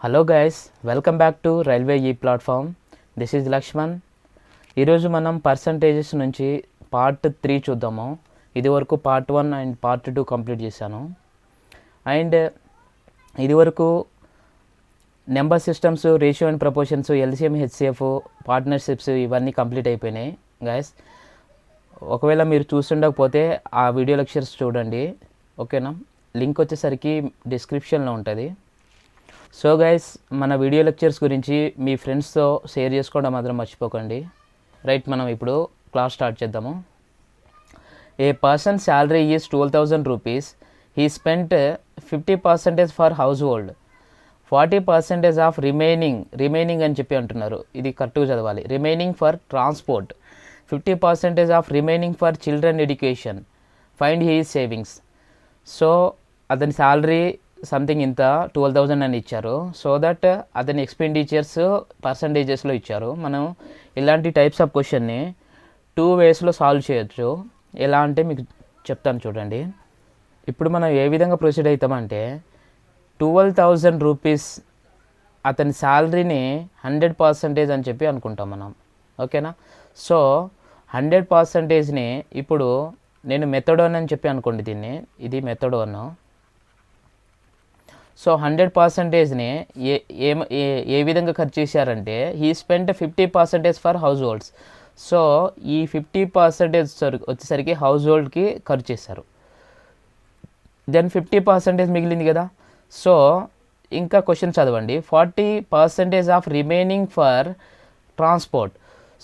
Hello guys, welcome back to railway ఈ platform. This is Lakshman. ఈరోజు మనం పర్సంటేజెస్ నుంచి పార్ట్ 3 చూద్దాము. ఇది వరకు పార్ట్ 1 అండ్ పార్ట్ 2 కంప్లీట్ చేశాను. అండ్ ఇది వరకు number systems, ratio and proportions, LCM, HCF, partnerships ఇవన్నీ కంప్లీట్ అయిపోయినాయి గైస్. ఒకవేళ మీరు చూస్తుండకపోతే ఆ వీడియో లెక్చర్స్ చూడండి, ఓకేనా? లింక్ వచ్చేసరికి డిస్క్రిప్షన్లో ఉంటుంది. సో గైస్, మన వీడియో లెక్చర్స్ గురించి మీ ఫ్రెండ్స్తో షేర్ చేసుకోవడం మాత్రం మర్చిపోకండి. రైట్, మనం ఇప్పుడు క్లాస్ స్టార్ట్ చేద్దాము. A person salary is 12,000 rupees. He spent 50% for household, 40% of remaining అని చెప్పి అంటున్నారు. ఇది కరెక్ట్గా చదవాలి. Remaining for transport, 50% of remaining for children education. Find he savings. So అతని శాలరీ సంథింగ్ ఇంత 12,000 అని ఇచ్చారు. సో దట్ అతని ఎక్స్పెండిచర్స్ పర్సంటేజెస్లో ఇచ్చారు. మనం ఇలాంటి టైప్స్ ఆఫ్ క్వశ్చన్ని 2 వేస్లో సాల్వ్ చేయొచ్చు. ఎలా అంటే మీకు చెప్తాను చూడండి. ఇప్పుడు మనం ఏ విధంగా ప్రొసీడ్ అవుతామంటే 12,000 రూపీస్ అతని శాలరీని 100% అని చెప్పి అనుకుంటాం మనం, ఓకేనా? సో 100%ని ఇప్పుడు నేను మెథడ్ 1 అని చెప్పి అనుకోండి. దీన్ని, ఇది మెథడ్ 1. సో 100%ని ఏ విధంగా ఖర్చు చేశారంటే he spent 50% for house holds. So ఈ 50% వచ్చేసరికి హౌస్ హోల్డ్కి ఖర్చు చేశారు. దెన్ 50% మిగిలింది కదా. సో ఇంకా క్వశ్చన్ చదవండి. 40% of remaining for transport.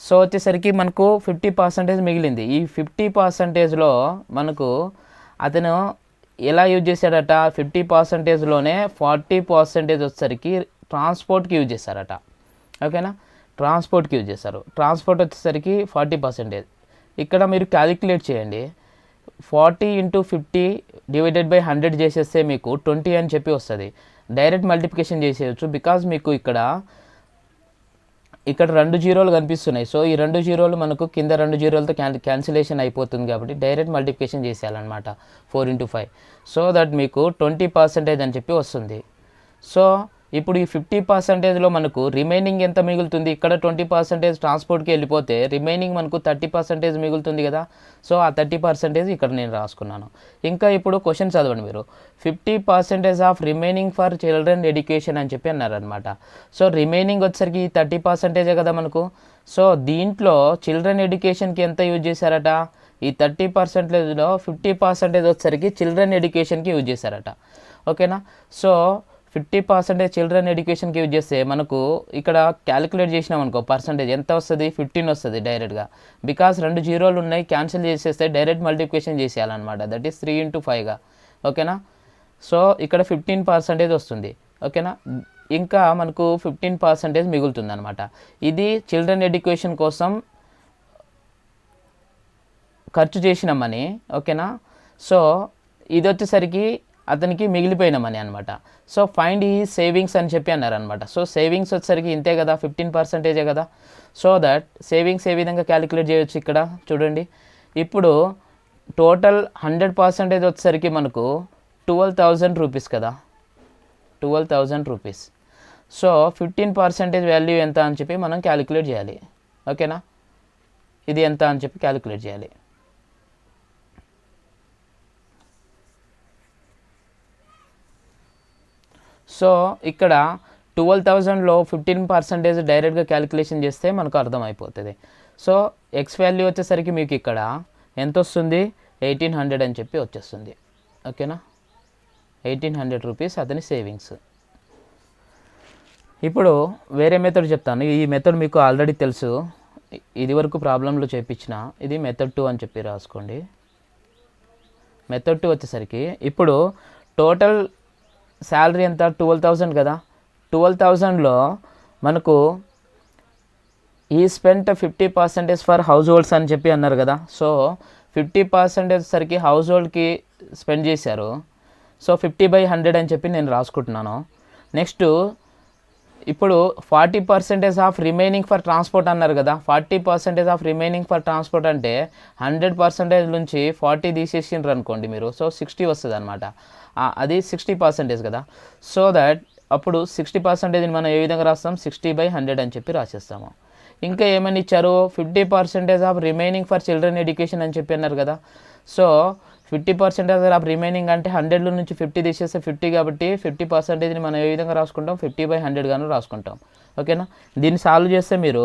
So వచ్చేసరికి మనకు 50% మిగిలింది. ఈ 50%లో మనకు అతను ఎలా యూజ్ చేశాడట? 50%లోనే 40% వచ్చేసరికి ట్రాన్స్పోర్ట్కి యూజ్ చేశారట, ఓకేనా? ట్రాన్స్పోర్ట్కి యూజ్ చేశారు. ట్రాన్స్పోర్ట్ వచ్చేసరికి 40%. ఇక్కడ మీరు క్యాలిక్యులేట్ చేయండి. 40 × 50 డివైడెడ్ బై 100 చేసేస్తే మీకు 20 అని చెప్పి వస్తుంది. డైరెక్ట్ మల్టిప్లికేషన్ చేసేయచ్చు. బికాజ్ మీకు ఇక్కడ 2 జీరోలు కనిపిస్తున్నాయి. సో ఈ 2 జీరోలు మనకు కింద 2 జీరోలతో క్యాన్సిలేషన్ అయిపోతుంది కాబట్టి డైరెక్ట్ మల్టిప్లికేషన్ చేసేయాలన్నమాట 4 × 5. సో దట్ మీకు 20% అని చెప్పి వస్తుంది. సో ఇప్పుడు ఈ 50%లో మనకు రిమైనింగ్ ఎంత మిగులుతుంది? ఇక్కడ 20% ట్రాన్స్పోర్ట్కి వెళ్ళిపోతే రిమైనింగ్ మనకు 30% మిగులుతుంది కదా. సో ఆ 30% ఇక్కడ నేను రాసుకున్నాను. ఇంకా ఇప్పుడు క్వశ్చన్ చదవండి మీరు. 50% of remaining for children education అని చెప్పి అన్నారనమాట. సో రిమైనింగ్ వచ్చేసరికి 30% కదా మనకు. సో దీంట్లో చిల్డ్రన్ ఎడ్యుకేషన్కి ఎంత యూజ్ చేశారట? ఈ 30%లో 50% వచ్చేసరికి చిల్డ్రన్ ఎడ్యుకేషన్కి యూజ్ చేశారట, ఓకేనా? సో 50% చిల్డ్రన్ ఎడ్యుకేషన్కి యూజ్ చేస్తే మనకు ఇక్కడ క్యాలిక్యులేట్ చేసినాం అనుకో, పర్సంటేజ్ ఎంత వస్తుంది? 15 వస్తుంది డైరెక్ట్గా. బికాస్ 2 జీరోలు ఉన్నాయి, క్యాన్సిల్ చేసేస్తే డైరెక్ట్ మల్టిప్లికేషన్ చేసేయాలన్నమాట. దట్ ఈస్ 3 × 5గా, ఓకేనా? సో ఇక్కడ 15% వస్తుంది, ఓకేనా? ఇంకా మనకు 15% మిగులుతుంది అనమాట. ఇది చిల్డ్రన్ ఎడ్యుకేషన్ కోసం ఖర్చు చేసిన మనీ, ఓకేనా? సో ఇది వచ్చేసరికి అతనికి మిగిలిపోయిన మనీ అనమాట. సో ఫైండ్ ఈ సేవింగ్స్ అని చెప్పి అన్నారనమాట. సో సేవింగ్స్ వచ్చేసరికి ఇంతే కదా, 15% కదా. సో దట్ సేవింగ్స్ ఏ విధంగా క్యాలిక్యులేట్ చేయొచ్చు ఇక్కడ చూడండి. ఇప్పుడు టోటల్ 100% వచ్చేసరికి మనకు 12,000 రూపీస్ కదా, 12,000 రూపీస్. సో 15% వాల్యూ ఎంత అని చెప్పి మనం క్యాలిక్యులేట్ చేయాలి, ఓకేనా? ఇది ఎంత అని చెప్పి క్యాలిక్యులేట్ చేయాలి. సో ఇక్కడ 12,000లో 15% డైరెక్ట్గా క్యాలిక్యులేషన్ చేస్తే మనకు అర్థమైపోతుంది. సో ఎక్స్ వాల్యూ వచ్చేసరికి మీకు ఇక్కడ ఎంత వస్తుంది? 1,800 అని చెప్పి వచ్చేస్తుంది, ఓకేనా? 1,800 రూపీస్ అతని సేవింగ్స్. ఇప్పుడు వేరే మెథడ్ చెప్తాను. ఈ మెథడ్ మీకు ఆల్రెడీ తెలుసు, ఇది వరకు ప్రాబ్లంలో చేయించిన. ఇది మెథడ్ 2 అని చెప్పి రాసుకోండి. మెథడ్ 2 వచ్చేసరికి ఇప్పుడు టోటల్ శాలరీ ఎంత? 12,000 కదా. 12,000లో మనకు ఈ స్పెంట్ 50% ఫర్ హౌస్ హోల్డ్స్ అని చెప్పి అన్నారు కదా. సో 50% సరికి హౌస్ హోల్డ్కి స్పెండ్ చేశారు. సో 50/100 అని చెప్పి నేను రాసుకుంటున్నాను. నెక్స్ట్ ఇప్పుడు 40% ఆఫ్ రిమైనింగ్ ఫర్ ట్రాన్స్పోర్ట్ అన్నారు కదా. 40% ఆఫ్ రిమైనింగ్ ఫర్ ట్రాన్స్పోర్ట్ అంటే 100% నుంచి 40 తీసేసిండ్రు అనుకోండి మీరు. సో 60 వస్తుంది అనమాట. అది 60% కదా. సో దట్ అప్పుడు 60% మనం ఏ విధంగా రాస్తాం, 60/100 అని చెప్పి రాసేస్తాము. ఇంకా ఏమని ఇచ్చారు, 50% of remaining for children education అని చెప్పి అన్నారు కదా. సో 50% ఆఫ్ రిమైనింగ్ అంటే 100లో నుంచి 50 తీసేస్తే 50 కాబట్టి 50%ని మనం ఏ విధంగా రాసుకుంటాం, 50/100 గాను రాసుకుంటాం. ఓకేనా. దీన్ని సాల్వ్ చేస్తే మీరు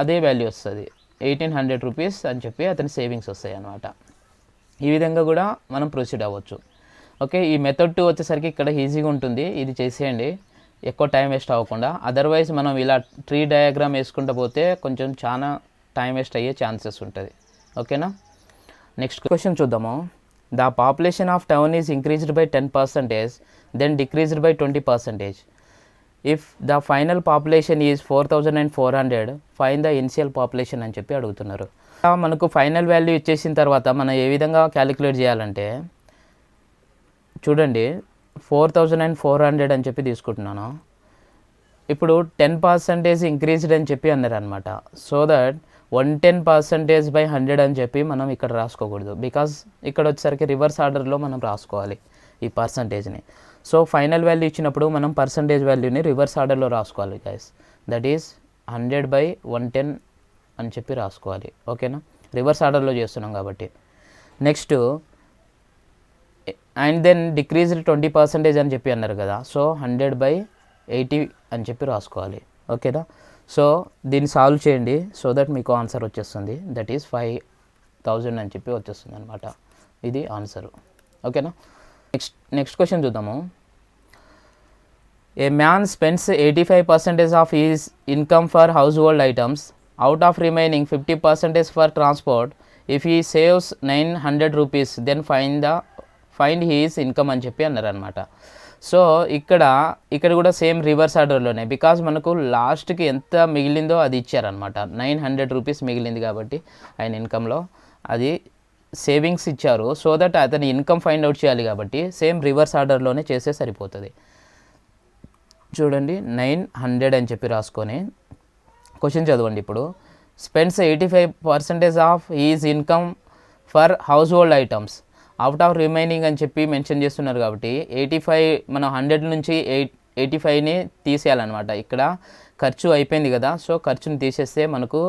అదే వాల్యూ వస్తుంది, 1800 రూపీస్ అని చెప్పి అతని సేవింగ్స్ వస్తాయి అన్నమాట. ఈ విధంగా కూడా మనం ప్రొసీడ్ అవ్వచ్చు. ఓకే, ఈ మెథడ్ 2 వచ్చేసరికి ఇక్కడ ఈజీగా ఉంటుంది, ఇది చేసేయండి ఎక్కువ టైం వేస్ట్ అవ్వకుండా. అదర్వైజ్ మనం ఇలా ట్రీ డయాగ్రామ్ వేసుకుంటూ పోతే కొంచెం చాలా టైం వేస్ట్ అయ్యే ఛాన్సెస్ ఉంటుంది. ఓకేనా. నెక్స్ట్ క్వశ్చన్ చూద్దాము. The population of town is increased by 10%, then decreased by 20%. If the final population is 4400, find the initial population అని చెప్పి అడుగుతున్నారు. మనకు ఫైనల్ వాల్యూ ఇచ్చేసిన తర్వాత మనం ఏ విధంగా క్యాలిక్యులేట్ చేయాలంటే, చూడండి 4400 అని చెప్పి తీసుకుంటున్నాను. ఇప్పుడు 10% ఇంక్రీజ్డ్ అని చెప్పి అన్నారు అనమాట. సో దట్ 110%/100 అని చెప్పి మనం ఇక్కడ రాసుకోకూడదు, బికాజ్ ఇక్కడ వచ్చేసరికి రివర్స్ ఆర్డర్లో మనం రాసుకోవాలి ఈ పర్సంటేజ్ని. సో ఫైనల్ వాల్యూ ఇచ్చినప్పుడు మనం పర్సంటేజ్ వాల్యూని రివర్స్ ఆర్డర్లో రాసుకోవాలి గైస్. దట్ ఈస్ 100/110 అని చెప్పి రాసుకోవాలి. ఓకేనా, రివర్స్ ఆర్డర్లో చేస్తున్నాం కాబట్టి. నెక్స్ట్ అండ్ దెన్ డిక్రీజ్డ్ 20% అని చెప్పి అన్నారు కదా. సో 100/80 అని చెప్పి రాసుకోవాలి. ఓకేనా. సో దీన్ని సాల్వ్ చేయండి, సో దట్ మీకు ఆన్సర్ వచ్చేస్తుంది. దట్ ఈస్ 5000 అని చెప్పి వచ్చేస్తుంది అనమాట. ఇది ఆన్సరు. ఓకేనా. నెక్స్ట్ క్వశ్చన్ చూద్దాము. A man spends 85% of his income for household items, out of remaining 50% for transport. If he saves 900 rupees, then find his income అని చెప్పి అన్నారనమాట. సో ఇక్కడ కూడా సేమ్ రివర్స్ ఆర్డర్లోనే, బికాజ్ మనకు లాస్ట్కి ఎంత మిగిలిందో అది ఇచ్చారనమాట. 900 రూపీస్ మిగిలింది కాబట్టి ఆయన ఇన్కంలో అది సేవింగ్స్ ఇచ్చారు. సో దట్ అతని ఇన్కమ్ ఫైండ్ అవుట్ చేయాలి కాబట్టి సేమ్ రివర్స్ ఆర్డర్లోనే చేస్తే సరిపోతుంది. చూడండి 900 అని చెప్పి రాసుకొని క్వశ్చన్ చదవండి. ఇప్పుడు spends 85% of his income for household items, out of remaining అని చెప్పి మెన్షన్ చేస్తున్నారు కాబట్టి 85 మనం 100 నుంచి 85ని తీసేయాలన్నమాట. ఇక్కడ ఖర్చు అయిపోయింది కదా, సో ఖర్చుని తీసేస్తే మనకు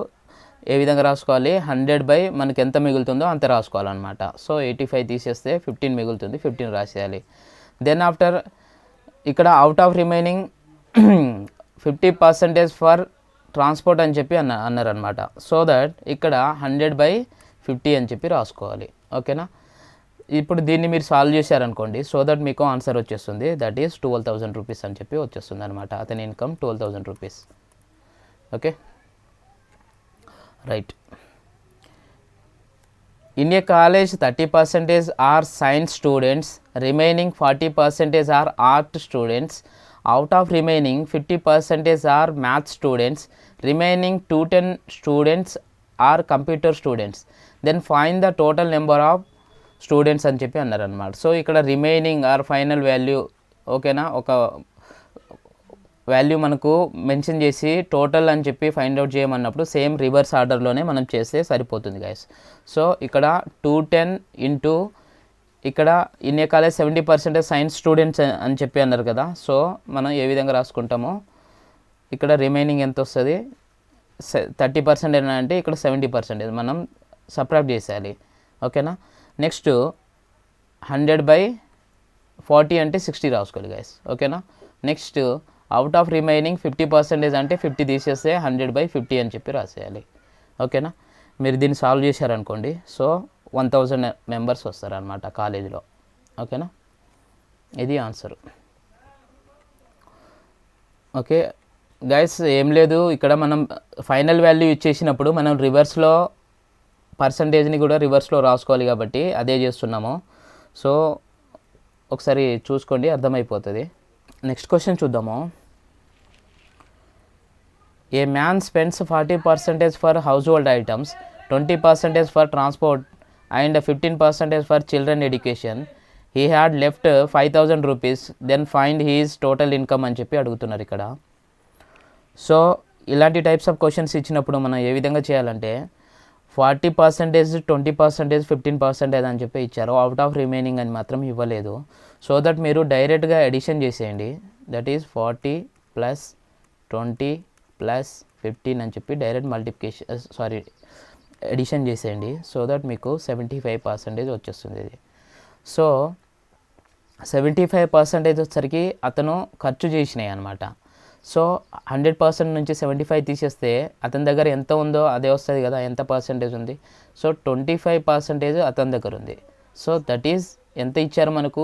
ఏ విధంగా రాసుకోవాలి, 100 మనకి ఎంత మిగులుతుందో అంత రాసుకోవాలన్నమాట. సో 85 తీసేస్తే 15 మిగులుతుంది, 15 రాసేయాలి. దెన్ ఆఫ్టర్ ఇక్కడ out of remaining 50% for transport అని చెప్పి అన్నారనమాట. సో దట్ ఇక్కడ 100/50 అని చెప్పి రాసుకోవాలి. ఓకేనా. ఇప్పుడు దీన్ని మీరు సాల్వ్ చేశారనుకోండి, సో దట్ మీకు ఆన్సర్ వచ్చేస్తుంది. దట్ ఈస్ 12,000 రూపీస్ అని చెప్పి వచ్చేస్తుంది అనమాట. అతని income 12,000 rupees. Okay, right. In a college 30% are science students, remaining 40% are art students, out of remaining 50% are maths students, remaining 210 students are computer students, then find the total number of students అని చెప్పి అన్నారనమాట. So ఇక్కడ remaining are final value, ఓకేనా, ఒక value మనకు mention చేసి total అని చెప్పి ఫైండ్ అవుట్ చేయమన్నప్పుడు సేమ్ రివర్స్ ఆర్డర్లోనే మనం చేస్తే సరిపోతుంది గైస్. సో ఇక్కడ 210 ఇంటూ ఇక్కడ in a college 70% science students అని చెప్పి అన్నారు కదా. సో మనం ఏ విధంగా రాసుకుంటామో, ఇక్కడ రిమైనింగ్ ఎంత వస్తుంది, 30% అంటే ఇక్కడ 70% మనం సబ్ట్రాక్ట్ చేసేయాలి. ఓకేనా. నెక్స్ట్ 100/40 అంటే 60 రాసుకోవాలి గైస్. ఓకేనా. నెక్స్ట్ అవుట్ ఆఫ్ రిమైనింగ్ 50% అంటే 50 తీసేస్తే 100/50 అని చెప్పి రాసేయాలి. ఓకేనా. మీరు దీన్ని సాల్వ్ చేశారనుకోండి, సో 1000 మెంబర్స్ వస్తారనమాట కాలేజీలో. ఓకేనా, ఇది ఆన్సర్. ఓకే గైస్, ఏం లేదు, ఇక్కడ మనం ఫైనల్ వాల్యూ ఇచ్చేసినప్పుడు మనం రివర్స్లో పర్సంటేజ్ని కూడా రివర్స్లో రాసుకోవాలి కాబట్టి అదే చేస్తున్నాము. సో ఒకసారి చూసుకోండి, అర్థమైపోతుంది. నెక్స్ట్ క్వశ్చన్ చూద్దాము. A man spends 40% for household items, 20% for transport and 15% for children education. He had left 5,000 rupees, then find his total income అని చెప్పి అడుగుతున్నారు ఇక్కడ. సో ఇలాంటి టైప్స్ ఆఫ్ క్వశ్చన్స్ ఇచ్చినప్పుడు మనం ఏ విధంగా చేయాలంటే 40%, 20%, 15% అని చెప్పి ఇచ్చారు, అవుట్ ఆఫ్ రిమైనింగ్ అని మాత్రం ఇవ్వలేదు. సో దట్ మీరు డైరెక్ట్గా ఎడిషన్ చేసేయండి. దట్ ఈస్ 40 ప్లస్ 20 ప్లస్ 15 అని చెప్పి డైరెక్ట్ మల్టిప్లికేషన్ ఎడిషన్ చేసేయండి. సో దట్ మీకు 75% వచ్చేస్తుంది ఇది. సో 75% వచ్చేసరికి అతను ఖర్చు చేసినాయి అనమాట. సో 100% నుంచి 75 తీసేస్తే అతని దగ్గర ఎంత ఉందో అదే వస్తుంది కదా, ఎంత పర్సంటేజ్ ఉంది. సో 25% అతని దగ్గర ఉంది. సో దట్ ఈజ్ ఎంత ఇచ్చారు మనకు,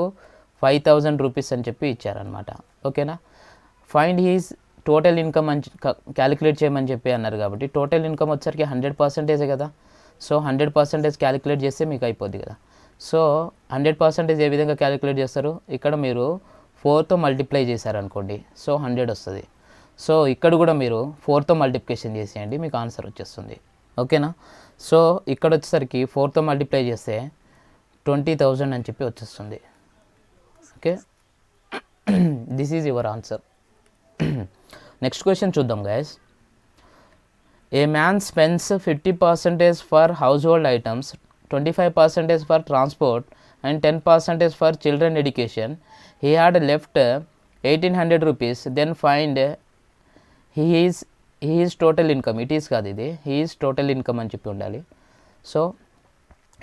5000 రూపీస్ అని చెప్పి ఇచ్చారనమాట. ఓకేనా. ఫైండ్ హీజ్ టోటల్ ఇన్కమ్ అని క్యాలిక్యులేట్ చేయమని చెప్పి అన్నారు కాబట్టి టోటల్ ఇన్కమ్ వచ్చేసరికి 100% కదా. సో 100% క్యాలిక్యులేట్ చేస్తే మీకు అయిపోద్ది కదా. సో 100% ఏ విధంగా క్యాలిక్యులేట్ చేస్తారు, ఇక్కడ మీరు 4తో మల్టిప్లై చేశారనుకోండి, సో 100 వస్తుంది. సో ఇక్కడ కూడా మీరు 4తో మల్టిప్లికేషన్ చేసేయండి, మీకు ఆన్సర్ వచ్చేస్తుంది. ఓకేనా. సో ఇక్కడ వచ్చేసరికి 4తో మల్టిప్లై చేస్తే 20,000 అని చెప్పి వచ్చేస్తుంది. Okay, this is your answer. Next question చూద్దాం guys. A man spends 50% for household items, 25% for transport and 10% for children education. He had left 1800 rupees. Then find his total income. It is కాదు ఇది, his total income అని చెప్పి ఉండాలి. So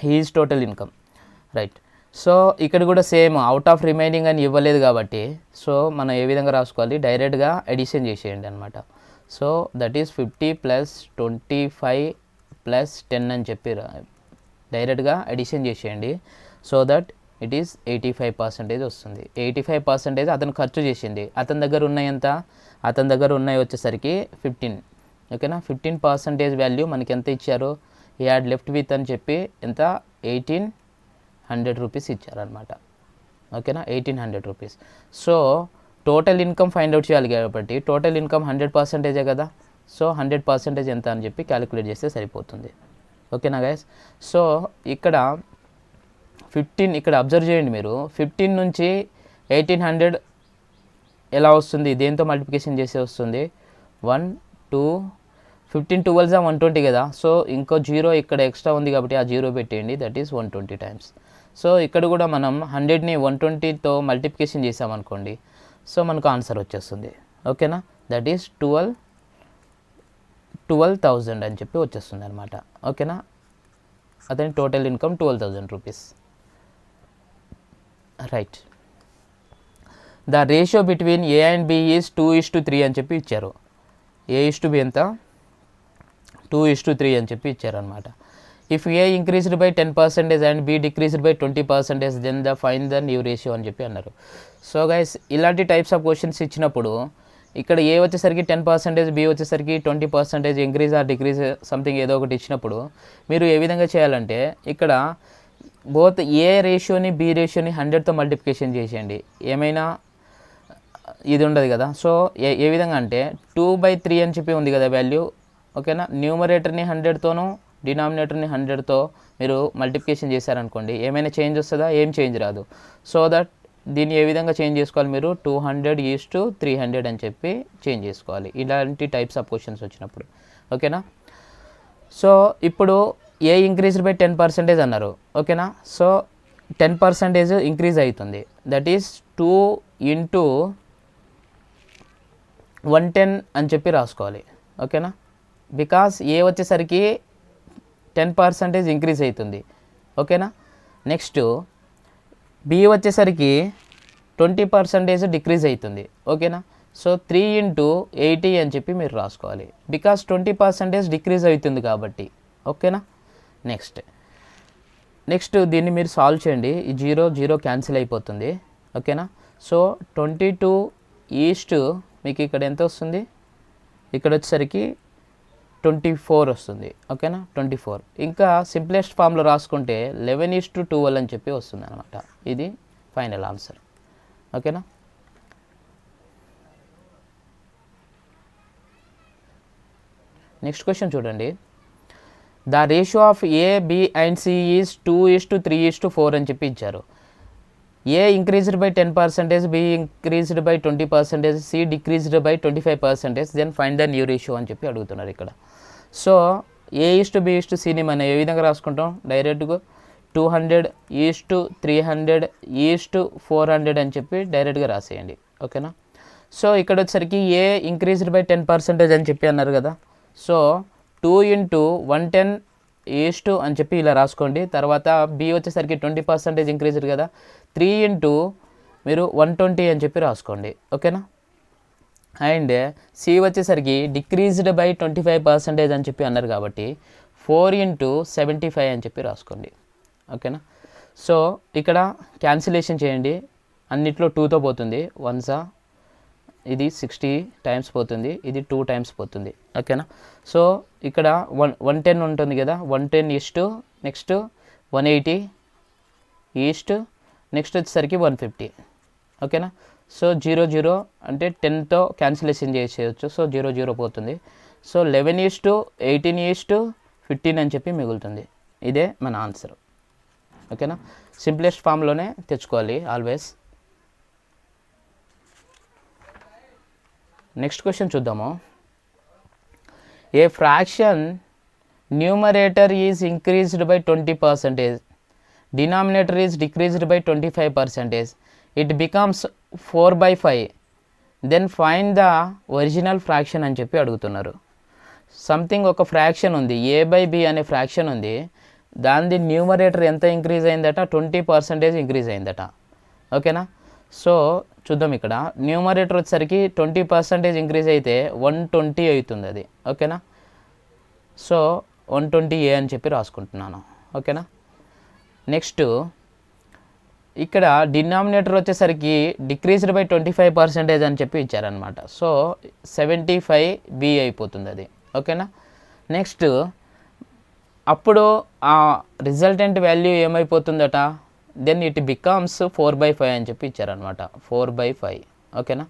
his total income, right. So ఇక్కడ కూడా same out of remaining అని ఇవ్వలేదు కాబట్టి సో మనం ఏ విధంగా రాసుకోవాలి, డైరెక్ట్గా ఎడిషన్ చేసేయండి అనమాట. So that is 50 plus 25 plus 10 అని చెప్పి డైరెక్ట్గా ఎడిషన్ చేసేయండి. సో దట్ ఇట్ ఈస్ 85% వస్తుంది. 85% అతను ఖర్చు చేసింది. అతని దగ్గర ఉన్నాయి ఎంత, అతని దగ్గర ఉన్నాయి వచ్చేసరికి 15. ఓకేనా. 15% వాల్యూ మనకి ఎంత ఇచ్చారు, ఈ హ్యాడ్ లెఫ్ట్ విత్ అని చెప్పి ఎంత 1800 రూపీస్ ఇచ్చారనమాట. ఓకేనా, 1800 rupees. So total income find out చేయాలి కాబట్టి టోటల్ ఇన్కమ్ 100% కదా. సో 100% ఎంత అని చెప్పి క్యాలిక్యులేట్ చేస్తే సరిపోతుంది. ఓకేనా గైస్. సో ఇక్కడ 15 ఇక్కడ అబ్జర్వ్ చేయండి మీరు, 15 నుంచి 1800 ఎలా వస్తుంది, దేంతో మల్టిప్లికేషన్ చేసి వస్తుంది, 1 2 15 12 120 కదా. సో ఇంకో 0 ఇక్కడ ఎక్స్ట్రా ఉంది కాబట్టి ఆ 0 పెట్టేయండి, దట్ ఈస్ 120 టైమ్స్. సో ఇక్కడ కూడా మనం 100ని 120తో మల్టిప్లికేషన్ చేసామనుకోండి, సో మనకు ఆన్సర్ వచ్చేస్తుంది. ఓకేనా, దట్ ఈస్ 12,000 అని చెప్పి వచ్చేస్తుంది అనమాట. ఓకేనా, అతని total income 12,000 rupees. Right. The ratio between A and B is 2:3 అని చెప్పి ఇచ్చారు. A:B ఎంత, 2:3 అని చెప్పి ఇచ్చారనమాట. If A increased by 10% and B decreased by 20%, then the find the new ratio అని చెప్పి అన్నారు. సో గైస్, ఇలాంటి టైప్స్ ఆఫ్ క్వశ్చన్స్ ఇచ్చినప్పుడు ఇక్కడ ఏ వచ్చేసరికి 10%, బి వచ్చేసరికి 20% ఇంక్రీజ్ ఆర్ డిక్రీజ్ సంథింగ్ ఏదో ఒకటి ఇచ్చినప్పుడు మీరు ఏ విధంగా చేయాలంటే ఇక్కడ బోత్ ఏ రేషియోని బి రేషియోని 100తో మల్టిప్లికేషన్ చేసేయండి. ఏమైనా ఇది ఉండదు కదా. సో ఏ విధంగా అంటే 2/3 అని చెప్పి ఉంది కదా వాల్యూ. ఓకేనా, న్యూమరేటర్ని 100తోనూ డినామినేటర్ని 100తో మీరు మల్టిప్లికేషన్ చేశారనుకోండి, ఏమైనా చేంజ్ వస్తుందా, ఏం చేంజ్ రాదు. సో దట్ దీన్ని ఏ విధంగా చేంజ్ చేసుకోవాలి మీరు, 200:300 అని చెప్పి చేంజ్ చేసుకోవాలి ఇలాంటి టైప్స్ ఆఫ్ క్వశ్చన్స్ వచ్చినప్పుడు. ఓకేనా. సో ఇప్పుడు ఏ ఇంక్రీజ్డ్ బై 10% అన్నారు. ఓకేనా, సో 10% ఇంక్రీజ్ అవుతుంది, దట్ ఈస్ 2 × 110 అని చెప్పి రాసుకోవాలి. ఓకేనా, బికాస్ ఏ వచ్చేసరికి 10% ఇంక్రీజ్ అవుతుంది. ఓకేనా. నెక్స్ట్ బి వచ్చేసరికి 20% డిక్రీజ్ అవుతుంది. ఓకేనా. సో 3 × 80 అని చెప్పి మీరు రాసుకోవాలి, బికాస్ 20% డిక్రీజ్ అవుతుంది కాబట్టి. ఓకేనా. నెక్స్ట్ దీన్ని మీరు సాల్వ్ చేయండి, ఈ 0 క్యాన్సిల్ అయిపోతుంది. ఓకేనా. సో 22 మీకు ఇక్కడ ఎంత వస్తుంది, ఇక్కడ వచ్చేసరికి 24 వస్తుంది. ఓకేనా, 24. ఇంకా సింప్లెస్ట్ ఫామ్లో రాసుకుంటే 11:12 అని చెప్పి వస్తుంది అనమాట. ఇది ఫైనల్ ఆన్సర్. ఓకేనా. నెక్స్ట్ క్వశ్చన్ చూడండి. The ratio of A, B and C is 2:3:4 అని చెప్పి ఇచ్చారు. A increased by 10%, B increased by 20%, C decreased by 25%, then find the new ratio అని చెప్పి అడుగుతున్నారు ఇక్కడ. సో A:B:Cని మనం ఏ విధంగా రాసుకుంటాం, డైరెక్ట్గా 200:300:400 అని చెప్పి డైరెక్ట్గా రాసేయండి. ఓకేనా. సో ఇక్కడ వచ్చేసరికి ఏ ఇంక్రీజ్డ్ బై 10% అని చెప్పి అన్నారు కదా. సో 2 × 110 అని చెప్పి ఇలా రాసుకోండి. తర్వాత బి వచ్చేసరికి 20% ఇంక్రీజ్డ్ కదా, 3 × మీరు 120 అని చెప్పి రాసుకోండి. ఓకేనా. అండ్ సి వచ్చేసరికి డిక్రీజ్డ్ బై 25% అని చెప్పి అన్నారు కాబట్టి 4 × 75 అని చెప్పి రాసుకోండి. ఓకేనా. సో ఇక్కడ క్యాన్సిలేషన్ చేయండి. అన్నిట్లో 2తో పోతుంది. 1 ఇది 60 టైమ్స్ పోతుంది, ఇది 2 టైమ్స్ పోతుంది. ఓకేనా. సో ఇక్కడ 110 ఉంటుంది కదా, 110 నెక్స్ట్ 180 నెక్స్ట్ వచ్చేసరికి 150. ఓకేనా. సో 0 అంటే 10తో క్యాన్సిలేషన్ చేసేయచ్చు. సో 0 పోతుంది. సో 11:18:15 అని చెప్పి మిగులుతుంది. ఇదే మన ఆన్సర్. ఓకేనా. సింప్లెస్ట్ ఫామ్లోనే తెచ్చుకోవాలి ఆల్వేస్. నెక్స్ట్ క్వశ్చన్ చూద్దాము. A fraction numerator is increased by 20%, denominator is decreased by 25%, it becomes 4/5, then find the original fraction అని చెప్పి అడుగుతున్నారు. సంథింగ్ ఒక ఫ్రాక్షన్ ఉంది, a/b అనే ఫ్రాక్షన్ ఉంది, దాని న్యూమరేటర్ ఎంత ఇంక్రీజ్ అయిందట, 20% ఇంక్రీజ్ అయిందట. ఓకేనా. సో చూద్దాం. ఇక్కడ న్యూమరేటర్ వచ్చేసరికి 20% ఇంక్రీజ్ అయితే 120 అవుతుంది అది. ఓకేనా. సో 120a అని చెప్పి రాసుకుంటున్నాను. ఓకేనా. నెక్స్ట్ ఇక్కడ డినామినేటర్ వచ్చేసరికి డిక్రీజ్డ్ బై 25% అని చెప్పి ఇచ్చారనమాట. సో 75b అయిపోతుంది అది. ఓకేనా. నెక్స్ట్ అప్పుడు ఆ రిజల్టెంట్ వాల్యూ ఏమైపోతుందట, దెన్ ఇట్ బికమ్స్ 4/5 అని చెప్పి ఇచ్చారనమాట. 4/5. ఓకేనా.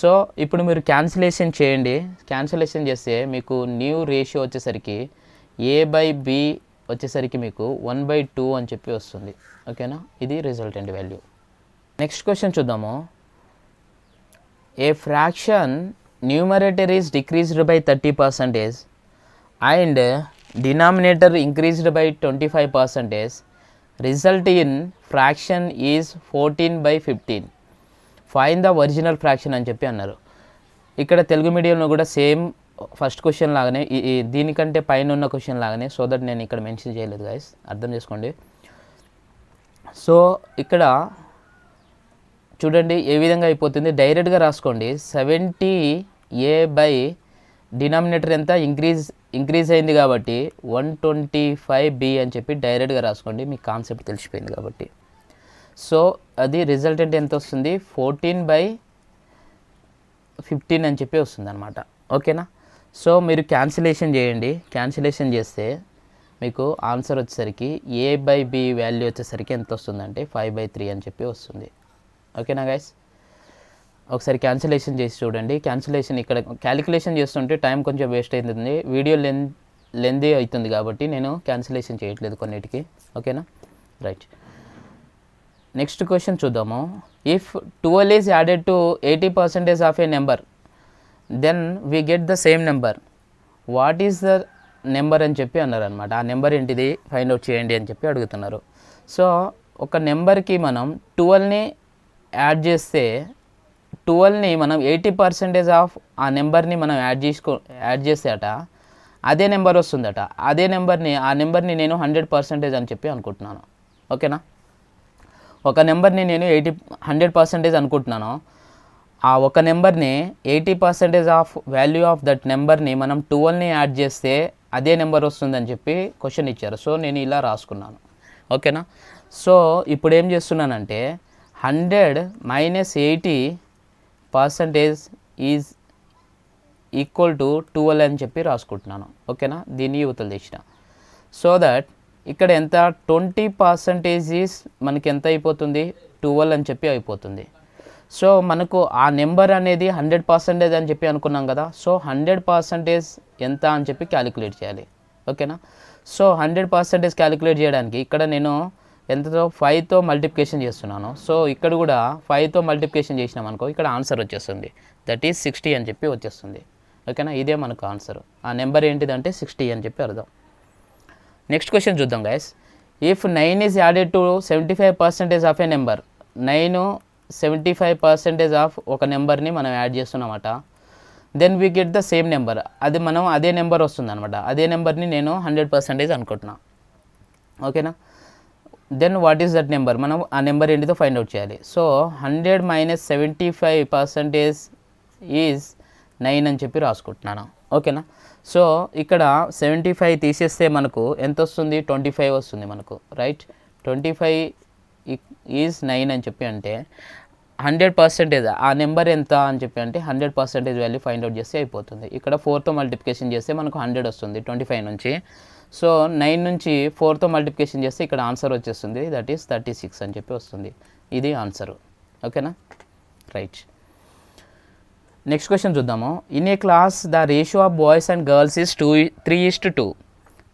సో ఇప్పుడు మీరు క్యాన్సిలేషన్ చేయండి. క్యాన్సిలేషన్ చేస్తే మీకు న్యూ రేషియో వచ్చేసరికి a/b వచ్చేసరికి మీకు 1/2 అని చెప్పి వస్తుంది. ఓకేనా. ఇది రిజల్టెంట్ వాల్యూ. నెక్స్ట్ క్వశ్చన్ చూద్దాము. A fraction numerator is decreased by 30% and denominator increased by 25%, result in fraction is 14/15, find the original fraction అని చెప్పి అన్నారు. ఇక్కడ తెలుగు మీడియంలో కూడా సేమ్ ఫస్ట్ క్వశ్చన్ లాగానే, దీనికంటే పైన ఉన్న క్వశ్చన్ లాగానే, సో దట్ నేను ఇక్కడ మెన్షన్ చేయలేదు గైస్, అర్థం చేసుకోండి. సో ఇక్కడ చూడండి ఏ విధంగా అయిపోతుంది, డైరెక్ట్గా రాసుకోండి. 70a డినామినేటర్ ఎంత ఇంక్రీజ్ అయింది కాబట్టి 125b అని చెప్పి డైరెక్ట్గా రాసుకోండి. మీకు కాన్సెప్ట్ తెలిసిపోయింది కాబట్టి. సో అది రిజల్టెంట్ ఎంత వస్తుంది, 14/15 అని చెప్పి వస్తుంది అనమాట. ఓకేనా. సో మీరు క్యాన్సిలేషన్ చేయండి. క్యాన్సిలేషన్ చేస్తే మీకు ఆన్సర్ వచ్చేసరికి a/b వాల్యూ వచ్చేసరికి ఎంత వస్తుందంటే 5/3 అని చెప్పి వస్తుంది. ఓకేనా గైస్. ఒకసారి క్యాన్సిలేషన్ చేసి చూడండి. క్యాన్సిలేషన్ ఇక్కడ క్యాలిక్యులేషన్ చేస్తుంటే టైం కొంచెం వేస్ట్ అవుతుంది, వీడియో లెందీ అవుతుంది కాబట్టి నేను క్యాన్సిలేషన్ చేయట్లేదు కొన్నిటికి. ఓకేనా. రైట్. నెక్స్ట్ క్వశ్చన్ చూద్దాము. If 12 is added to 80% of a number, then we get the same number, what is the number అని చెప్పి అన్నారు అనమాట. ఆ నెంబర్ ఏంటిది ఫైండ్ అవుట్ చేయండి అని చెప్పి అడుగుతున్నారు. సో ఒక నెంబర్కి మనం 12ని యాడ్ చేస్తే 12ని మనం 80% ఆఫ్ ఆ నెంబర్ని మనం యాడ్ చేస్తే అట అదే నెంబర్ వస్తుందట. అదే నెంబర్ని ఆ నెంబర్ని నేను 100% అని చెప్పి అనుకుంటున్నాను. ఓకేనా. ఒక నెంబర్ని నేను 100% అనుకుంటున్నాను. ఆ ఒక నెంబర్ని 80% ఆఫ్ వాల్యూ ఆఫ్ దట్ నెంబర్ని మనం 12ని యాడ్ చేస్తే అదే నెంబర్ వస్తుందని చెప్పి క్వశ్చన్ ఇచ్చారు. సో నేను ఇలా రాసుకున్నాను. ఓకేనా. సో ఇప్పుడు ఏం చేస్తున్నానంటే 100 - 80% ఈజ్ ఈక్వల్ టు 12 అని చెప్పి రాసుకుంటున్నాను. ఓకేనా. దీన్ని యువతలు తెచ్చిన. సో దట్ ఇక్కడ ఎంత 20% ఈజ్ మనకి ఎంత అయిపోతుంది, 12 అని చెప్పి అయిపోతుంది. సో మనకు ఆ నెంబర్ అనేది 100% అని చెప్పి అనుకున్నాం కదా. సో 100% ఎంత అని చెప్పి క్యాలిక్యులేట్ చేయాలి. ఓకేనా. సో 100% క్యాలిక్యులేట్ చేయడానికి ఇక్కడ నేను ఎంతతో 5తో మల్టిప్లికేషన్ చేస్తున్నాను. సో ఇక్కడ కూడా 5తో మల్టిప్లికేషన్ చేసినాం అనుకో, ఇక్కడ ఆన్సర్ వచ్చేస్తుంది, దట్ ఈజ్ 60 అని చెప్పి వచ్చేస్తుంది. ఓకేనా. ఇదే మనకు ఆన్సర్. ఆ నెంబర్ ఏంటిదంటే 60 అని చెప్పి అర్థం. నెక్స్ట్ క్వశ్చన్ చూద్దాం guys. If 9 is added to 75% of a number, 9 75% ఆఫ్ ఒక నెంబర్ని మనం యాడ్ చేస్తున్నామట. Then we get the same number, అది మనం అదే నెంబర్ వస్తుంది అనమాట. అదే నెంబర్ని నేను 100% అనుకుంటున్నా. ఓకేనా. Then what is that number, మనం ఆ నెంబర్ ఏంటిదో ఫైండ్ అవుట్ చేయాలి. సో 100 - 75% ఈజ్ 9 అని చెప్పి రాసుకుంటున్నాను. ఓకేనా. సో ఇక్కడ 75 తీసేస్తే మనకు ఎంత వస్తుంది, 25 వస్తుంది మనకు, రైట్. 25 ఈజ్ 9 అని చెప్పి అంటే 100% ఆ నెంబర్ ఎంత అని చెప్పి అంటే 100% వాల్యూ ఫైండ్ అవుట్ చేస్తే అయిపోతుంది. ఇక్కడ 4తో మల్టిప్లికేషన్ చేస్తే మనకు 100 వస్తుంది 25 నుంచి. సో 9 నుంచి 4తో మల్టిప్లికేషన్ చేస్తే ఇక్కడ ఆన్సర్ వచ్చేస్తుంది, దట్ ఈస్ 36 అని చెప్పి వస్తుంది. ఇది ఆన్సరు. ఓకేనా, రైట్. నెక్స్ట్ క్వశ్చన్ చూద్దాము. In a class the ratio of boys and girls is 3:2.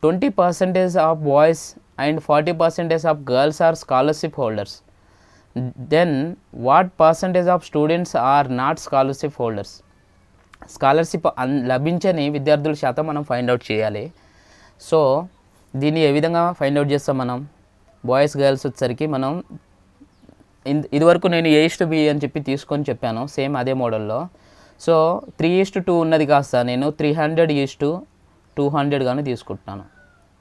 20% of boys and 40% of girls are scholarship holders. Then what percentage of students are not scholarship holders. Scholarship లభించని విద్యార్థుల శాతం మనం find out చేయాలి. So దీన్ని ఏ విధంగా find out చేస్తాం మనం, boys girls వచ్చేసరికి మనం ఇదివరకు నేను A:B అని చెప్పి తీసుకొని చెప్పాను, సేమ్ అదే మోడల్లో. సో 3:2 ఉన్నది కాస్త నేను 300:200 గాను తీసుకుంటున్నాను.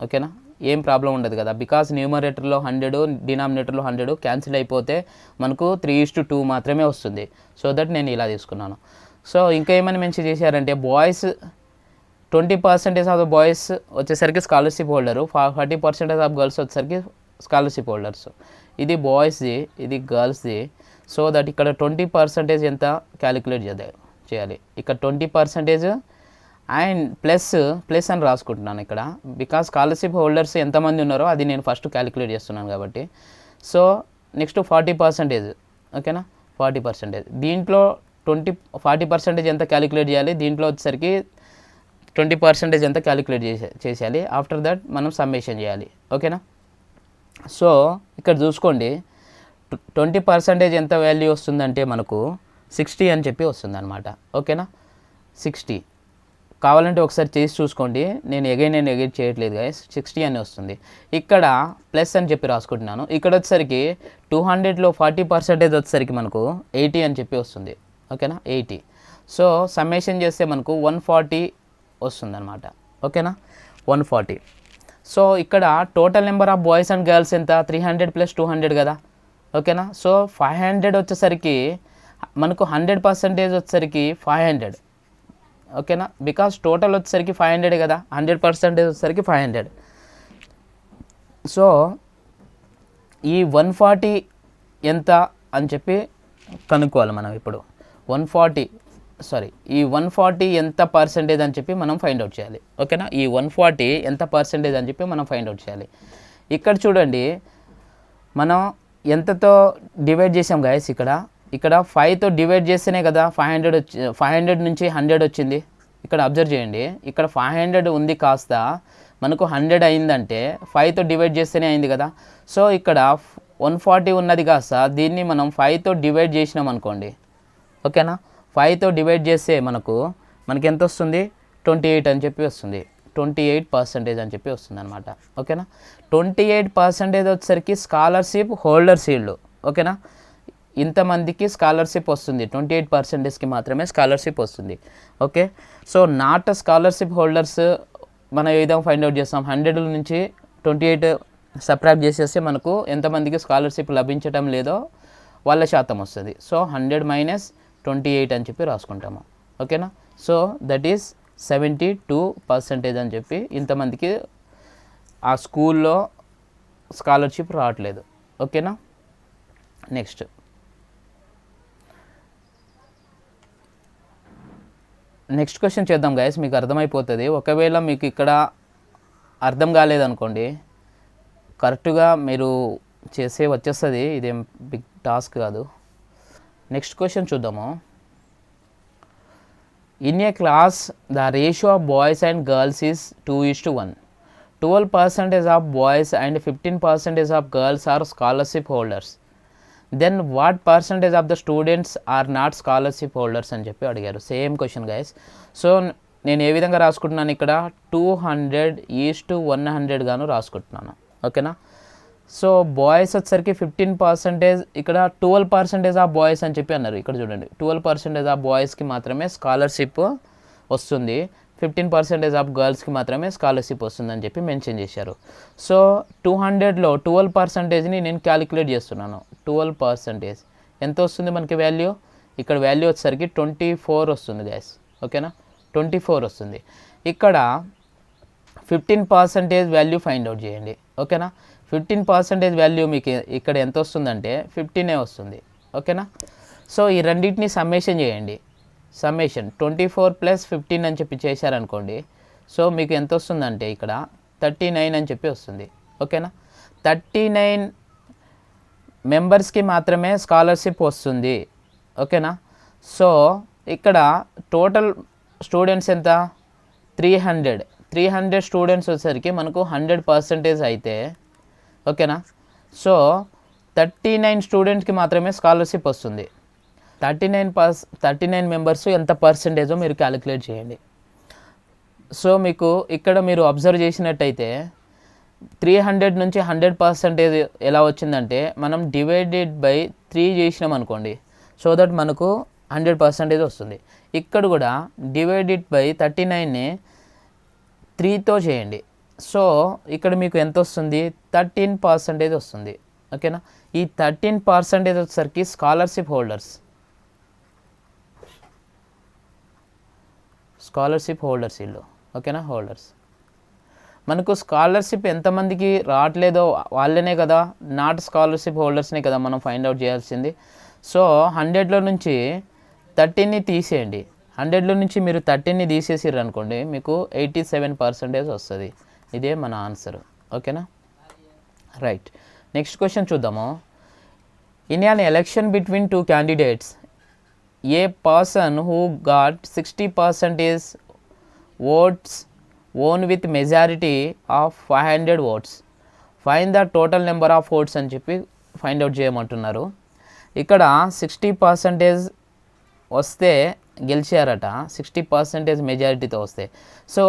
ఓకేనా, ఏం ప్రాబ్లం ఉండదు కదా, బికాస్ న్యూమరేటర్లో 100, డినామినేటర్లో 100 క్యాన్సిల్ అయిపోతే మనకు 3:2 మాత్రమే వస్తుంది. సో దట్ నేను ఇలా తీసుకున్నాను. సో ఇంకా ఏమైనా మెన్షన్ చేశారంటే బాయ్స్ 20% ఆఫ్ ద బాయ్స్ వచ్చేసరికి స్కాలర్షిప్ హోల్డరు, 40% ఆఫ్ గర్ల్స్ వచ్చేసరికి స్కాలర్షిప్ హోల్డర్స్. ఇది బాయ్స్ది, ఇది గర్ల్స్ది. సో దట్ ఇక్కడ 20% ఎంత క్యాలిక్యులేట్ చేయాలి. ఇక్కడ 20% అండ్ ప్లస్ అని రాసుకుంటున్నాను ఇక్కడ, బికాస్ స్కాలర్షిప్ హోల్డర్స్ ఎంతమంది ఉన్నారో అది నేను ఫస్ట్ క్యాలిక్యులేట్ చేస్తున్నాను కాబట్టి. So next 40%. ఓకేనా, 40%. దీంట్లో 40% ఎంత క్యాలిక్యులేట్ చేయాలి, దీంట్లో వచ్చేసరికి 20% ఎంత క్యాలిక్యులేట్ చేసేయాలి. ఆఫ్టర్ దట్ మనం సమ్మేషన్ చేయాలి. ఓకేనా. సో ఇక్కడ చూసుకోండి 20% ఎంత వాల్యూ వస్తుందంటే మనకు 60 అని చెప్పి వస్తుంది అనమాట. ఓకేనా, 60. కావాలంటే ఒకసారి చేసి చూసుకోండి, నేను ఎగైన్ చేయట్లేదు గైస్, 60 అని వస్తుంది. ఇక్కడ ప్లస్ అని చెప్పి రాసుకుంటున్నాను. ఇక్కడ వచ్చేసరికి 200లో 40% వచ్చేసరికి మనకు 80 అని చెప్పి వస్తుంది. ఓకేనా, 80. సో సమ్మేషన్ చేస్తే మనకు 140 వస్తుంది అనమాట. ఓకేనా, 140. సో ఇక్కడ total number of boys and girls ఎంత, 300 + 200 కదా. ఓకేనా. సో 500 వచ్చేసరికి మనకు 100% వచ్చేసరికి 500. ఓకేనా, బికాస్ టోటల్ వచ్చేసరికి 500 కదా, 100% వచ్చేసరికి 500. సో ఈ 140 ఎంత అని చెప్పి కనుక్కోవాలి మనం ఇప్పుడు. ఈ 140 ఎంత పర్సెంటేజ్ అని చెప్పి మనం ఫైండ్ అవుట్ చేయాలి. ఓకేనా, ఈ 140 ఎంత పర్సెంటేజ్ అని చెప్పి మనం ఫైండ్ అవుట్ చేయాలి. ఇక్కడ చూడండి మనం ఎంతతో డివైడ్ చేసాం గైస్, ఇక్కడ 5తో డివైడ్ చేస్తేనే కదా 500 నుంచి 100 వచ్చింది. ఇక్కడ అబ్జర్వ్ చేయండి, ఇక్కడ 500 ఉంది కాస్త మనకు 100 అయిందంటే 5తో డివైడ్ చేస్తేనే అయింది కదా. సో ఇక్కడ 140 ఉన్నది కాస్త దీన్ని మనం 5తో డివైడ్ చేసినాం అనుకోండి. ఓకేనా, 5తో డివైడ్ చేస్తే మనకి ఎంత వస్తుంది, 28 అని చెప్పి వస్తుంది. 28% అని చెప్పి వస్తుంది అనమాట. ఓకేనా, 28% వచ్చేసరికి స్కాలర్షిప్ హోల్డర్ సీల్డ్. ఓకేనా, ఇంతమందికి స్కాలర్షిప్ వస్తుంది, 28%కి మాత్రమే స్కాలర్షిప్ వస్తుంది. Okay, so not scholarship holders మనం ఏ విధంగా ఫైండ్ అవుట్ చేస్తాం, 100 నుంచి 28 సబ్ట్రాక్ట్ చేసేస్తే మనకు ఎంతమందికి స్కాలర్షిప్ లభించడం లేదో వాళ్ళ శాతం వస్తుంది. సో 100 - 28 అని చెప్పి రాసుకుంటాము. ఓకేనా, సో దట్ ఈస్ 72% అని చెప్పి ఇంతమందికి ఆ స్కూల్లో స్కాలర్షిప్ రావట్లేదు. ఓకేనా, నెక్స్ట్ క్వశ్చన్ చేద్దాం గైస్, మీకు అర్థమైపోతుంది. ఒకవేళ మీకు ఇక్కడ అర్థం కాలేదనుకోండి, కరెక్ట్గా మీరు వచ్చేస్తుంది, ఇదేం బిగ్ టాస్క్ కాదు. నెక్స్ట్ క్వశ్చన్ చూద్దాము. In a class the ratio of boys and girls is 2:1. 12% of boys and 15% of girls are scholarship holders. Then what percentage of the students are not scholarship holders అని చెప్పి అడిగారు. Same question guys. So నేను ఏ విధంగా రాసుకుంటున్నాను, ఇక్కడ 200:100 గాను రాసుకుంటున్నాను. ఓకేనా, so boys వచ్చేసరికి 15%, ఇక్కడ 12% ఆఫ్ బాయ్స్ అని చెప్పి అన్నారు. ఇక్కడ చూడండి 12% ఆఫ్ బాయ్స్కి మాత్రమే స్కాలర్షిప్ వస్తుంది, 15% ఆఫ్ గర్ల్స్కి మాత్రమే స్కాలర్షిప్ వస్తుందని చెప్పి మెన్షన్ చేశారు. సో 200లో 12%ని నేను క్యాలిక్యులేట్ చేస్తున్నాను. 12% ఎంత వస్తుంది మనకి వాల్యూ? ఇక్కడ వాల్యూ వచ్చేసరికి 24 వస్తుంది గైస్. ఓకేనా, 24 వస్తుంది. ఇక్కడ 15% వాల్యూ ఫైండ్ అవుట్ చేయండి. ఓకేనా, 15% వాల్యూ మీకు ఇక్కడ ఎంత వస్తుందంటే 15 వస్తుంది. ఓకేనా, సో ఈ రెండింటిని సమ్మేషన్ చేయండి. సమ్మేషన్ 24 + 15 అని చెప్పి చేశారనుకోండి. సో మీకు ఎంత వస్తుందంటే ఇక్కడ 39 అని చెప్పి వస్తుంది. ఓకేనా, 39 మెంబర్స్కి మాత్రమే స్కాలర్షిప్ వస్తుంది. ఓకేనా, సో ఇక్కడ టోటల్ స్టూడెంట్స్ ఎంత? 300 స్టూడెంట్స్ వచ్చేసరికి మనకు 100% అయితే, ఓకేనా, సో 39 స్టూడెంట్స్కి మాత్రమే స్కాలర్షిప్ వస్తుంది. 39 మెంబర్స్ ఎంత పర్సెంటేజో మీరు క్యాలిక్యులేట్ చేయండి. సో మీకు ఇక్కడ మీరు అబ్జర్వ్ చేసినట్టయితే 300 నుంచి 100% ఎలా వచ్చిందంటే మనం డివైడెడ్ బై 3 చేసినాం అనుకోండి, సో దట్ మనకు 100% వస్తుంది. ఇక్కడ కూడా డివైడెడ్ బై 39ని 3తో చేయండి. సో ఇక్కడ మీకు ఎంత వస్తుంది? 13% వస్తుంది. ఓకేనా, ఈ 13% వచ్చేసరికి స్కాలర్షిప్ హోల్డర్స్ వీళ్ళు. ఓకేనా, హోల్డర్స్. మనకు స్కాలర్షిప్ ఎంతమందికి రావట్లేదో వాళ్ళనే కదా, నాట్ స్కాలర్షిప్ హోల్డర్స్నే కదా మనం ఫైండ్ అవుట్ చేయాల్సింది. సో 100లో నుంచి 13ని తీసేయండి. 100లో నుంచి మీరు 13ని తీసేసారు అనుకోండి, మీకు 87% వస్తుంది. ఇదే మన ఆన్సర్. ఓకేనా, రైట్. నెక్స్ట్ క్వశ్చన్ చూద్దాము. In an election between two candidates, a person who got 60% votes won with majority of 500 votes. Find the total number of votes అని చెప్పి ఫైండ్ అవుట్ చేయమంటున్నారు. ఇక్కడ 60% వస్తే గెలిచారట, 60% మెజారిటీతో వస్తే. సో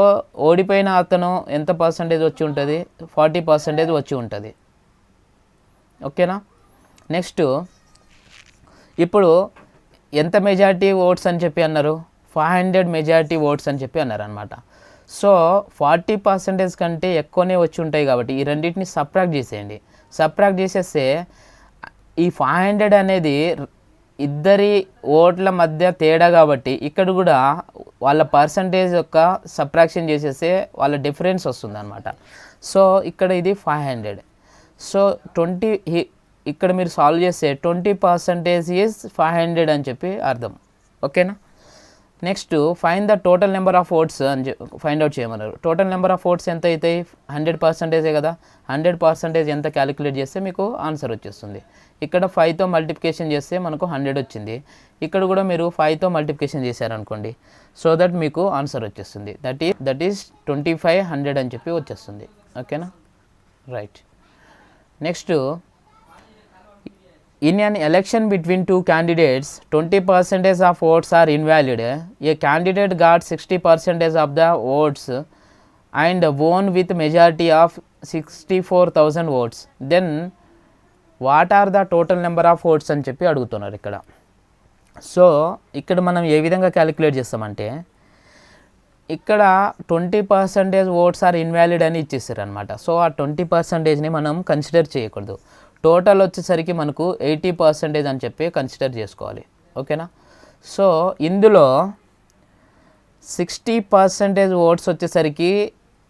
ఓడిపోయిన అతను ఎంత పర్సంటేజ్ వచ్చి ఉంటుంది? 40% వచ్చి ఉంటుంది. ఓకేనా, నెక్స్ట్ ఇప్పుడు ఎంత మెజారిటీ ఓట్స్ అని చెప్పి అన్నారు? 500 మెజారిటీ ఓట్స్ అని చెప్పి అన్నారు అనమాట. సో 40% కంటే ఎక్కువనే వచ్చి ఉంటాయి కాబట్టి ఈ రెండింటిని సబ్ట్రాక్ట్ చేసేయండి. సబ్ట్రాక్ట్ చేసేస్తే ఈ 500 అనేది ఇద్దరి ఓట్ల మధ్య తేడా కాబట్టి ఇక్కడ కూడా వాళ్ళ పర్సంటేజ్ యొక్క సబ్ట్రాక్షన్ చేసేస్తే వాళ్ళ డిఫరెన్స్ వస్తుంది అనమాట. సో ఇక్కడ ఇది 500. సో 20 ఇక్కడ మీరు సాల్వ్ చేస్తే 20% ఈజ్ 500 అని చెప్పి అర్థం. ఓకేనా, next find the total number of votes అని ఫైండ్ అవుట్ చేయమన్నారు. టోటల్ నెంబర్ ఆఫ్ ఓట్స్ ఎంత అవుతాయి? 100% కదా. 100% ఎంత క్యాలిక్యులేట్ చేస్తే మీకు ఆన్సర్ వచ్చేస్తుంది. ఇక్కడ 5తో మల్టిప్లికేషన్ చేస్తే మనకు 100 వచ్చింది. ఇక్కడ కూడా మీరు 5తో మల్టిప్లికేషన్ చేశారనుకోండి, సో దట్ మీకు ఆన్సర్ వచ్చేస్తుంది. దట్ ఈస్ 2500 అని చెప్పి వచ్చేస్తుంది. ఓకేనా, right. Next, in an election between two candidates, 20% of votes are invalid. A candidate got 60% of the votes and won with majority of 64,000 votes. Then what are the total number of votes అని చెప్పి అడుగుతున్నారు ఇక్కడ. So ఇక్కడ మనం ఏ విధంగా calculate చేస్తామంటే ఇక్కడ 20% ఓట్స్ ఆర్ ఇన్వాలిడ్ అని ఇచ్చేసారు అనమాట. సో ఆ 20%ని మనం కన్సిడర్ చేయకూడదు. టోటల్ వచ్చేసరికి మనకు 80% అని చెప్పి కన్సిడర్ చేసుకోవాలి. ఓకేనా, సో ఇందులో 60% ఓట్స్ వచ్చేసరికి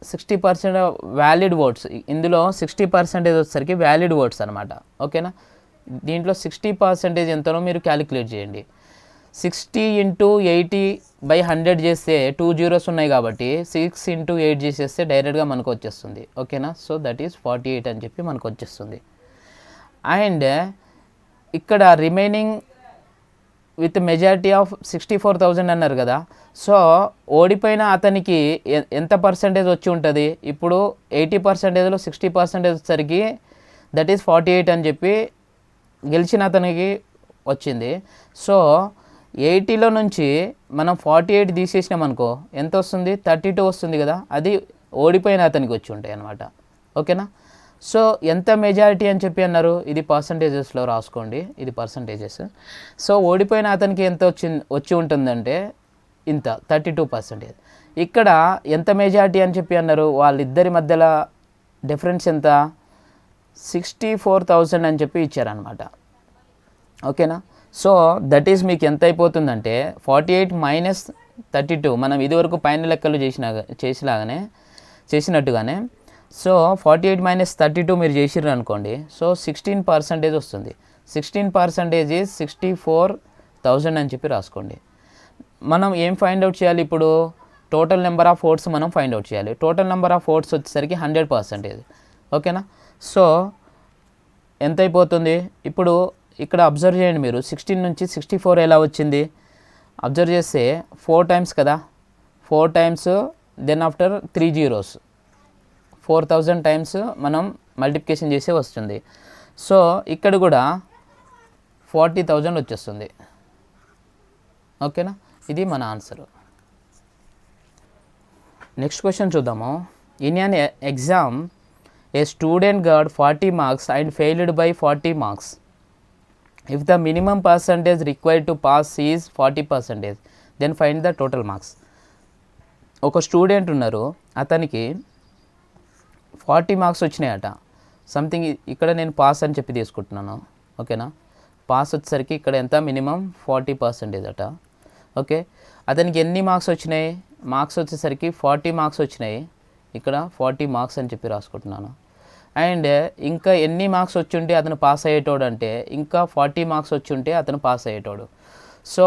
60% వ్యాలిడ్ ఓట్స్, ఇందులో 60% వచ్చేసరికి వ్యాలిడ్ ఓట్స్ అనమాట. ఓకేనా, దీంట్లో 60% ఎంతనో మీరు క్యాలిక్యులేట్ చేయండి. 60 × 80/100 చేస్తే 2 zeros ఉన్నాయి కాబట్టి 6 × 8 చేసేస్తే డైరెక్ట్గా మనకు వచ్చేస్తుంది. ఓకేనా, సో దట్ ఈస్ 48 అని చెప్పి మనకు వచ్చేస్తుంది. అండ్ ఇక్కడ రిమైనింగ్ విత్ మెజారిటీ ఆఫ్ 64,000 అన్నారు కదా. సో ఓడిపోయిన అతనికి ఎంత పర్సంటేజ్ వచ్చి ఉంటుంది? ఇప్పుడు 80%లో 60% వచ్చేసరికి దట్ ఈస్ 48 అని చెప్పి గెలిచిన అతనికి వచ్చింది. సో 80లో నుంచి మనం 48 తీసేసినాం అనుకో, ఎంత వస్తుంది? 32 వస్తుంది కదా. అది ఓడిపోయిన అతనికి వచ్చి ఉంటాయి అన్నమాట. ఓకేనా, సో ఎంత మెజారిటీ అని చెప్పి అన్నారు, ఇది పర్సంటేజెస్లో రాసుకోండి, ఇది పర్సంటేజెస్. సో ఓడిపోయిన అతనికి ఎంత వచ్చి ఉంటుందంటే ఇంత 32%. ఇక్కడ ఎంత మెజారిటీ అని చెప్పి అన్నారు, వాళ్ళిద్దరి మధ్యలో డిఫరెన్స్ ఎంత 64,000 అని చెప్పి ఇచ్చారనమాట. ఓకేనా. సో దట్ ఈస్ మీకు ఎంత అయిపోతుందంటే 48 మైనస్ 32, మనం ఇదివరకు పైన లెక్కలు చేసినట్టుగానే. సో 48 మైనస్ 32 మీరు చేసిర్రు అనుకోండి, సో 16% వస్తుంది. 16% ఈజ్ 64,000 అని చెప్పి రాసుకోండి. మనం ఏం ఫైండ్ అవుట్ చేయాలి ఇప్పుడు, టోటల్ నెంబర్ ఆఫ్ ఓట్స్ మనం ఫైండ్ అవుట్ చేయాలి. టోటల్ నెంబర్ ఆఫ్ ఓట్స్ వచ్చేసరికి 100%. ఓకేనా. సో ఎంత అయిపోతుంది ఇప్పుడు ఇక్కడ అబ్జర్వ్ చేయండి మీరు, 16 నుంచి 64 ఎలా వచ్చింది అబ్జర్వ్ చేస్తే 4 టైమ్స్ కదా, 4 times then after 3 zeros, 4,000 times మనం మల్టిప్లికేషన్ చేసే వస్తుంది. సో ఇక్కడ కూడా 40,000 వచ్చేస్తుంది. ఓకేనా, ఇది మన ఆన్సర్. నెక్స్ట్ క్వశ్చన్ చూద్దాము. In an exam a student got 40 marks and failed by 40 marks. If the minimum percentage required to pass is 40%, then find the total marks. ఒక స్టూడెంట్ ఉన్నారు, అతనికి 40 marks వచ్చినాయట. సంథింగ్ ఇక్కడ నేను పాస్ అని చెప్పి తీసుకుంటున్నాను. ఓకేనా, పాస్ వచ్చేసరికి ఇక్కడ ఎంత మినిమం 40% అట. ఓకే, అతనికి ఎన్ని మార్క్స్ వచ్చినాయి, మార్క్స్ వచ్చేసరికి 40 మార్క్స్ వచ్చినాయి. ఇక్కడ 40 మార్క్స్ అని చెప్పి రాసుకుంటున్నాను. అండ్ ఇంకా ఎన్ని మార్క్స్ వచ్చి ఉంటే అతను పాస్ అయ్యేటోడు అంటే ఇంకా 40 మార్క్స్ వచ్చి ఉంటే అతను పాస్ అయ్యేటోడు. సో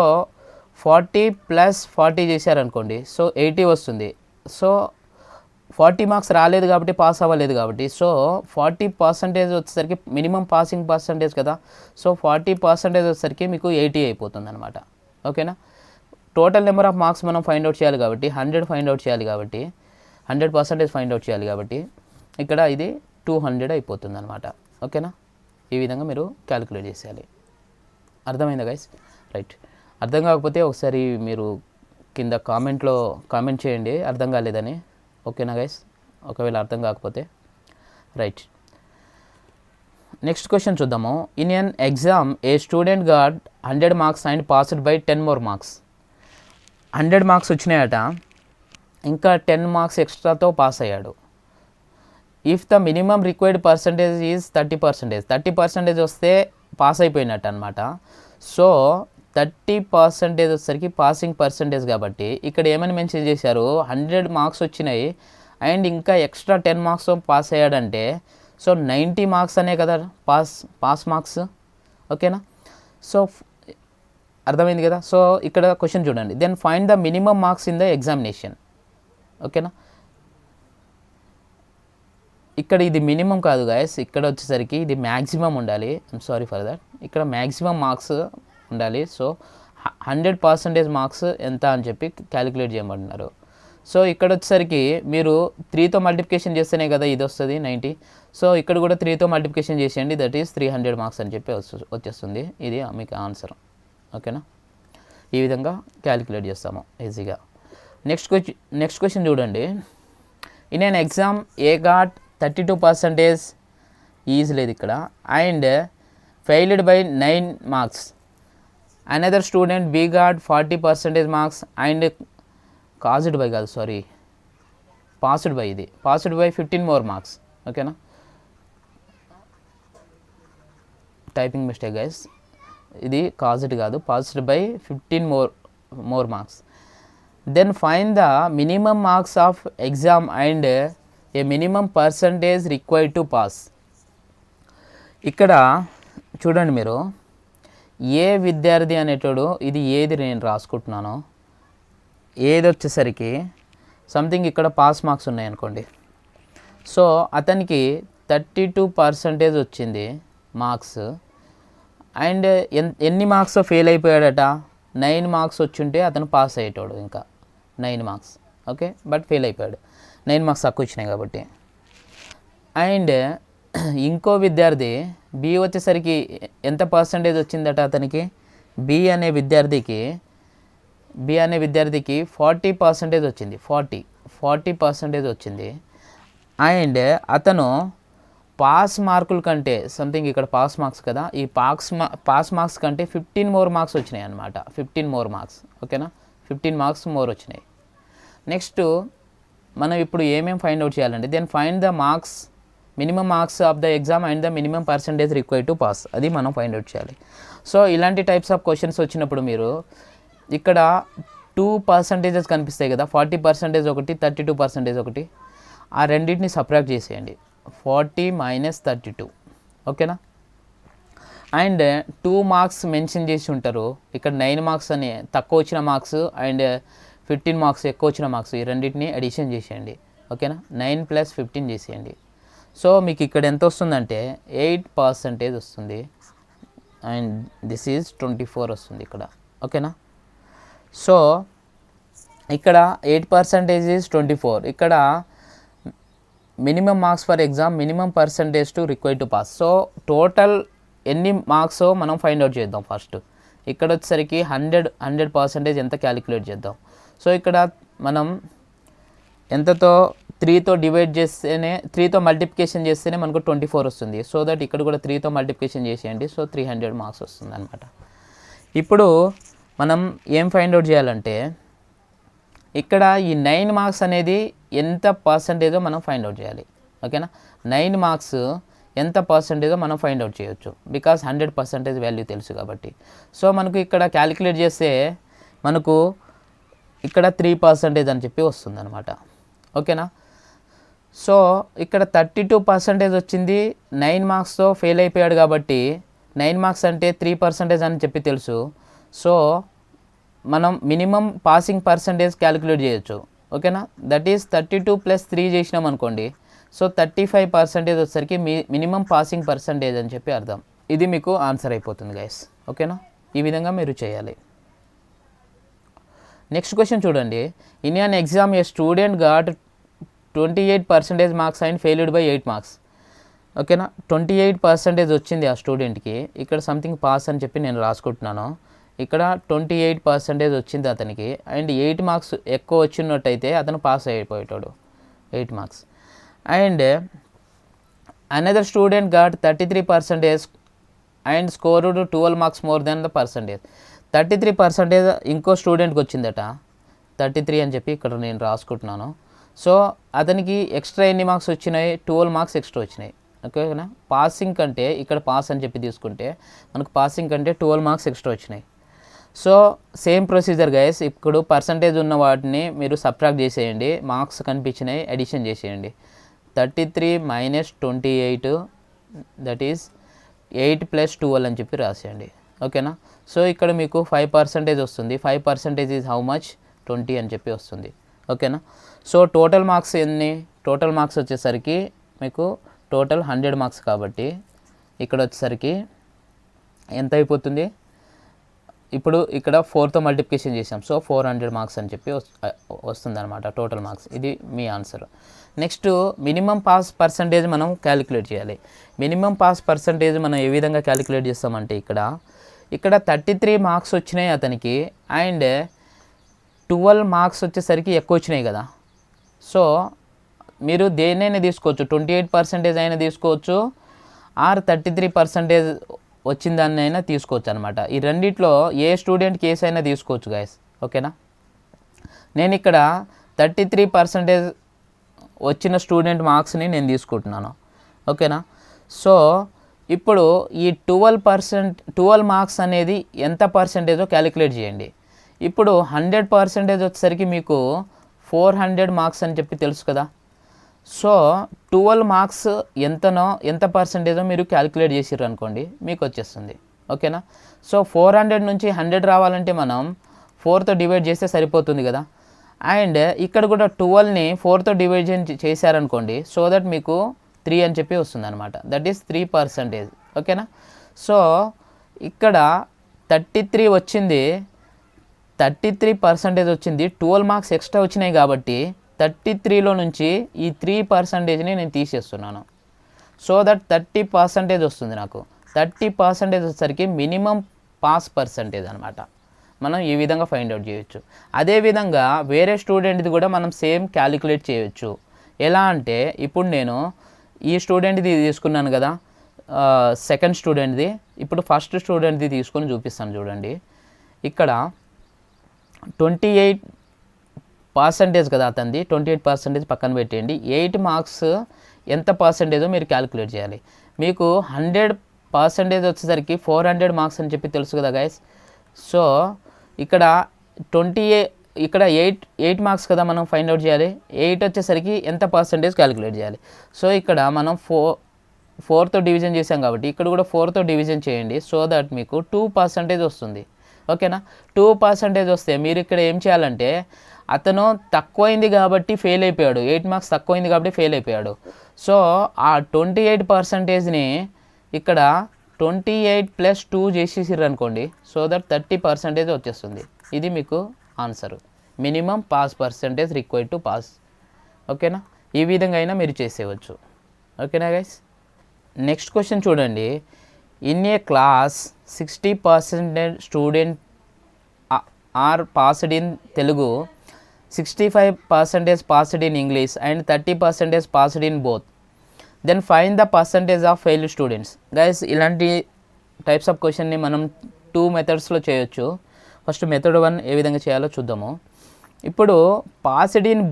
40 + 40 చేశారనుకోండి, సో 80 వస్తుంది. సో 40 మార్క్స్ రాలేదు కాబట్టి పాస్ అవ్వలేదు కాబట్టి, సో 40% వచ్చేసరికి మినిమం పాసింగ్ పర్సంటేజ్ కదా, సో 40% వచ్చేసరికి మీకు 80 అయిపోతుంది అనమాట. ఓకేనా, టోటల్ నెంబర్ ఆఫ్ మార్క్స్ మనం ఫైండ్ అవుట్ చేయాలి కాబట్టి 100 ఫైండ్ అవుట్ చేయాలి కాబట్టి 100% ఫైండ్ అవుట్ చేయాలి కాబట్టి ఇక్కడ ఇది 200 అయిపోతుంది అనమాట. ఓకేనా, ఈ విధంగా మీరు క్యాలిక్యులేట్ చేసేయాలి. అర్థమైందా గైస్? రైట్. అర్థం కాకపోతే ఒకసారి మీరు కింద కామెంట్ చేయండి అర్థం కాలేదని. ఓకేనా గైస్, ఒకవేళ అర్థం కాకపోతే. రైట్, నెక్స్ట్ క్వశ్చన్ చూద్దాము. In an exam a student got 100 marks and passed by 10 more marks. 100 marks వచ్చినాయట, ఇంకా 10 marks ఎక్స్ట్రాతో పాస్ అయ్యాడు. If the minimum required percentage is 30%, 30% వస్తే పాస్ అయిపోయినట్టు అనమాట. సో 30% వచ్చేసరికి పాసింగ్ పర్సంటేజ్ కాబట్టి ఇక్కడ ఏమని మెన్షన్ చేశారు, 100 marks వచ్చినాయి అండ్ ఇంకా ఎక్స్ట్రా 10 marks పాస్ అయ్యాడంటే సో 90 marks అనే కదా పాస్ మార్క్స్. ఓకేనా, సో అర్థమైంది కదా. సో ఇక్కడ క్వశ్చన్ చూడండి, then find the minimum marks in the examination. ఓకేనా, ఇక్కడ ఇది మినిమం కాదు గాయస్, ఇక్కడ వచ్చేసరికి ఇది మ్యాక్సిమం ఉండాలి. ఐమ్ సారీ ఫర్ దట్, ఇక్కడ మ్యాక్సిమం మార్క్స్ ఉండాలి. సో 100% మార్క్స్ ఎంత అని చెప్పి క్యాలిక్యులేట్ చేయమంటున్నారు. సో ఇక్కడ వచ్చేసరికి మీరు 3తో మల్టిప్లికేషన్ చేస్తేనే కదా ఇది వస్తుంది 90. సో ఇక్కడ కూడా 3తో మల్టిప్లికేషన్ చేసేయండి, దట్ ఈస్ 300 మార్క్స్ అని చెప్పి వచ్చేస్తుంది. ఇది మీకు ఆన్సర్. ఓకేనా, ఈ విధంగా క్యాలిక్యులేట్ చేస్తాము ఈజీగా. నెక్స్ట్ క్వశ్చన్ చూడండి. In an exam A got 32% is లేదు ఇక్కడ and failed by 9 marks. Another student B got 40% marks and passed by ఇది పాస్డ్ బై 15 more marks. ఓకేనా, టైపింగ్ మిస్టేక్ గైస్, ఇది కాజ్డ్ కాదు, passed by 15 more marks. Then find the minimum marks of exam and A minimum percentage required to pass. ఇక్కడ చూడండి మీరు, ఏ విద్యార్థి అనేటోడు ఇది ఏది నేను రాసుకుంటున్నాను, ఏది వచ్చేసరికి సంథింగ్ ఇక్కడ పాస్ మార్క్స్ ఉన్నాయనుకోండి. సో అతనికి 32% వచ్చింది మార్క్స్ అండ్ ఎన్ని మార్క్స్ ఫెయిల్ అయిపోయాడట, 9 marks వచ్చుంటే అతను పాస్ అయ్యేటోడు, ఇంకా 9 marks. ఓకే, బట్ ఫెయిల్ అయిపోయాడు, 9 marks తక్కువ వచ్చినాయి కాబట్టి. అండ్ ఇంకో విద్యార్థి బి వచ్చేసరికి ఎంత పర్సంటేజ్ వచ్చిందట అతనికి, బి అనే విద్యార్థికి 40% వచ్చింది, 40% వచ్చింది. అండ్ అతను పాస్ మార్కుల కంటే సంథింగ్ ఇక్కడ పాస్ మార్క్స్ కదా, ఈ పాస్ మార్క్స్ కంటే 15 మోర్ మార్క్స్ వచ్చినాయి అనమాట. 15 మోర్ మార్క్స్, ఓకేనా, 15 మార్క్స్ మోర్ వచ్చినాయి. నెక్స్ట్ మనం ఇప్పుడు ఏమేమి ఫైండ్ అవుట్ చేయాలంటే then find the marks, minimum marks of the exam and the minimum percentage required to pass, అది మనం ఫైండ్ అవుట్ చేయాలి. సో ఇలాంటి టైప్స్ ఆఫ్ క్వశ్చన్స్ వచ్చినప్పుడు మీరు ఇక్కడ 2% కనిపిస్తాయి కదా, 40% ఒకటి, 32% ఒకటి, ఆ రెండింటిని సబ్ట్రాక్ట్ చేసేయండి. 40 - 32, ఓకేనా. అండ్ 2 మార్క్స్ మెన్షన్ చేసి ఉంటారు ఇక్కడ, 9 మార్క్స్ అని తక్కువ వచ్చిన మార్క్స్ అండ్ 15 మార్క్స్ ఎక్కువ వచ్చిన మార్క్స్, ఈ రెండింటిని అడిషన్ చేసేయండి, ఓకేనా. 9 + 15 చేసేయండి. సో మీకు ఇక్కడ ఎంత వస్తుందంటే 8% వస్తుంది అండ్ దిస్ ఈజ్ 24 వస్తుంది ఇక్కడ, ఓకేనా. సో ఇక్కడ 8% ఈజ్ 24, ఇక్కడ minimum marks for exam, minimum percentage to required to pass. So total ఎన్ని మార్క్స్ మనం ఫైండ్ అవుట్ చేద్దాం ఫస్ట్. ఇక్కడ వచ్చేసరికి 100% ఎంత క్యాలిక్యులేట్ చేద్దాం. సో ఇక్కడ మనం ఎంతతో 3తో డివైడ్ చేస్తేనే, 3తో మల్టిప్లికేషన్ చేస్తేనే మనకు 24 వస్తుంది. సో దట్ ఇక్కడ కూడా 3తో మల్టిప్లికేషన్ చేసేయండి. సో 300 మార్క్స్ వస్తుంది అనమాట. ఇప్పుడు మనం ఏం ఫైండ్ అవుట్ చేయాలంటే ఇక్కడ ఈ 9 మార్క్స్ అనేది ఎంత పర్సంటేజో మనం ఫైండ్ అవుట్ చేయాలి, ఓకేనా. 9 మార్క్స్ ఎంత పర్సంటేజో మనం ఫైండ్ అవుట్ చేయొచ్చు, బికాస్ 100% వాల్యూ తెలుసు కాబట్టి. సో మనకు ఇక్కడ క్యాలిక్యులేట్ చేస్తే మనకు ఇక్కడ 3% అని చెప్పి వస్తుంది అనమాట, ఓకేనా. సో ఇక్కడ 32% వచ్చింది, 9 మార్క్స్తో ఫెయిల్ అయిపోయాడు కాబట్టి 9 మార్క్స్ అంటే 3% అని చెప్పి తెలుసు. సో మనం మినిమం పాసింగ్ పర్సంటేజ్ క్యాలిక్యులేట్ చేయొచ్చు, ఓకేనా. దట్ ఈస్ 32 + 3 చేసినాం అనుకోండి. సో 35% వచ్చేసరికి మినిమం పాసింగ్ పర్సంటేజ్ అని చెప్పి అర్థం. ఇది మీకు ఆన్సర్ అయిపోతుంది గైస్, ఓకేనా. ఈ విధంగా మీరు చేయాలి. నెక్స్ట్ క్వశ్చన్ చూడండి. In an exam a student got 28% marks and failed by 8 marks, ఓకేనా. 28% వచ్చింది ఆ స్టూడెంట్కి. ఇక్కడ సంథింగ్ పాస్ అని చెప్పి నేను రాసుకుంటున్నాను. ఇక్కడ 28% వచ్చింది అతనికి అండ్ 8 మార్క్స్ ఎక్కువ వచ్చినట్టయితే అతను పాస్ అయిపోయేటాడు, 8 marks. And another student got 33% and scored 12 marks more than the percentage. 33% ఇంకో స్టూడెంట్కి వచ్చిందట, 33 అని చెప్పి ఇక్కడ నేను రాసుకుంటున్నాను. సో అతనికి ఎక్స్ట్రా ఎన్ని మార్క్స్ వచ్చినాయి, 12 మార్క్స్ ఎక్స్ట్రా వచ్చినాయి, ఓకేనా. పాసింగ్ కంటే ఇక్కడ పాస్ అని చెప్పి తీసుకుంటే మనకు పాసింగ్ కంటే 12 మార్క్స్ ఎక్స్ట్రా వచ్చినాయి. సో సేమ్ ప్రొసీజర్ గైస్, ఇప్పుడు పర్సంటేజ్ ఉన్న వాటిని మీరు సబ్ట్రాక్ట్ చేసేయండి, మార్క్స్ కనిపించినాయి అడిషన్ చేసేయండి. 33 - 28 దట్ ఈస్ 8 + 12 అని చెప్పి రాసేయండి, ఓకేనా. సో ఇక్కడ మీకు 5% వస్తుంది. 5% ఈజ్ హౌ మచ్, 20 అని చెప్పి వస్తుంది, ఓకేనా. సో టోటల్ మార్క్స్ ఎన్ని, టోటల్ మార్క్స్ వచ్చేసరికి మీకు టోటల్ 100 మార్క్స్ కాబట్టి ఇక్కడ వచ్చేసరికి ఎంత అయిపోతుంది, ఇప్పుడు ఇక్కడ 4తో మల్టిప్లికేషన్ చేసాం. సో 400 మార్క్స్ అని చెప్పి వస్తుంది అనమాట టోటల్ మార్క్స్. ఇది మీ answer. Next minimum pass percentage మనం క్యాలిక్యులేట్ చేయాలి. మినిమం పాస్ పర్సంటేజ్ మనం ఏ విధంగా క్యాలిక్యులేట్ చేస్తామంటే ఇక్కడ 33 మార్క్స్ వచ్చినాయి అతనికి అండ్ 12 మార్క్స్ వచ్చేసరికి ఎక్కువ వచ్చినాయి కదా. సో మీరు దేన్నైనా తీసుకోవచ్చు, 28% అయినా తీసుకోవచ్చు ఆర్ 33% వచ్చిన దాన్ని అయినా తీసుకోవచ్చు అనమాట. ఈ రెండిట్లో ఏ స్టూడెంట్ కేసు అయినా తీసుకోవచ్చు గైస్, ఓకేనా. నేను ఇక్కడ 33% వచ్చిన స్టూడెంట్ మార్క్స్ని నేను తీసుకుంటున్నాను, ఓకేనా. సో ఇప్పుడు ఈ 12 మార్క్స్ అనేది ఎంత పర్సంటేజో క్యాలిక్యులేట్ చేయండి. ఇప్పుడు 100% వచ్చేసరికి మీకు 400 మార్క్స్ అని చెప్పి తెలుసు కదా. సో 12 మార్క్స్ ఎంత పర్సంటేజో మీరు క్యాలిక్యులేట్ చేసిర్రు అనుకోండి, మీకు వచ్చేస్తుంది, ఓకేనా. సో 400 నుంచి 100 రావాలంటే మనం 4తో డివైడ్ చేస్తే సరిపోతుంది కదా. అండ్ ఇక్కడ కూడా 12ని 4తో డివైడ్ చేశారనుకోండి, సో దట్ మీకు 3 అని చెప్పి వస్తుంది అనమాట. దట్ ఈస్ 3%, ఓకేనా. సో ఇక్కడ 33 వచ్చింది, 33% వచ్చింది, 12 మార్క్స్ ఎక్స్ట్రా వచ్చినాయి కాబట్టి 33లో నుంచి ఈ 3%ని నేను తీసేస్తున్నాను. సో దట్ 30% వస్తుంది నాకు. 30% వచ్చేసరికి మినిమం పాస్ పర్సంటేజ్ అనమాట. మనం ఈ విధంగా ఫైండ్ అవుట్ చేయొచ్చు. అదేవిధంగా వేరే స్టూడెంట్ది కూడా మనం సేమ్ క్యాలిక్యులేట్ చేయొచ్చు. ఎలా అంటే ఇప్పుడు నేను ఈ స్టూడెంట్ది తీసుకున్నాను కదా, సెకండ్ స్టూడెంట్ది. ఇప్పుడు ఫస్ట్ స్టూడెంట్ది తీసుకొని చూపిస్తాను చూడండి. ఇక్కడ 28% కదా అతనిది, 28% పక్కన పెట్టేయండి. 8 మార్క్స్ ఎంత పర్సెంటేజో మీరు క్యాలిక్యులేట్ చేయాలి. మీకు 100% వచ్చేసరికి 400 మార్క్స్ అని చెప్పి తెలుసు కదా గైస్. సో ఇక్కడ 8 మార్క్స్ కదా మనం ఫైండ్ అవుట్ చేయాలి. 8 వచ్చేసరికి ఎంత పర్సెంటేజ్ క్యాలిక్యులేట్ చేయాలి. సో ఇక్కడ మనం 4తో డివిజన్ చేసాం కాబట్టి ఇక్కడ కూడా 4తో డివిజన్ చేయండి. సో దట్ మీకు 2% వస్తుంది. ఓకేనా, 2% వస్తే మీరు ఇక్కడ ఏం చేయాలంటే, అతను తక్కువైంది కాబట్టి ఫెయిల్ అయిపోయాడు, 8 మార్క్స్ తక్కువైంది కాబట్టి ఫెయిల్ అయిపోయాడు. సో ఆ 28%ని ఇక్కడ 28 + 2 చేసేసారు అనుకోండి. సో దట్ 30% వచ్చేస్తుంది. ఇది మీకు answer. Minimum pass percentage required to pass. ఓకేనా, ఈ విధంగా అయినా మీరు చేసేయచ్చు. ఓకేనా గైస్. నెక్స్ట్ క్వశ్చన్ చూడండి. In a class 60% student are passed in Telugu, 65% passed in English and 30% passed in both. Then find the percentage of failed students. Guys ఇలాంటి types of క్వశ్చన్ని మనం 2 మెథడ్స్లో చేయొచ్చు. ఫస్ట్ మెథడ్ 1 ఏ విధంగా చేయాలో చూద్దాము. ఇప్పుడు పాస్డ్ ఇన్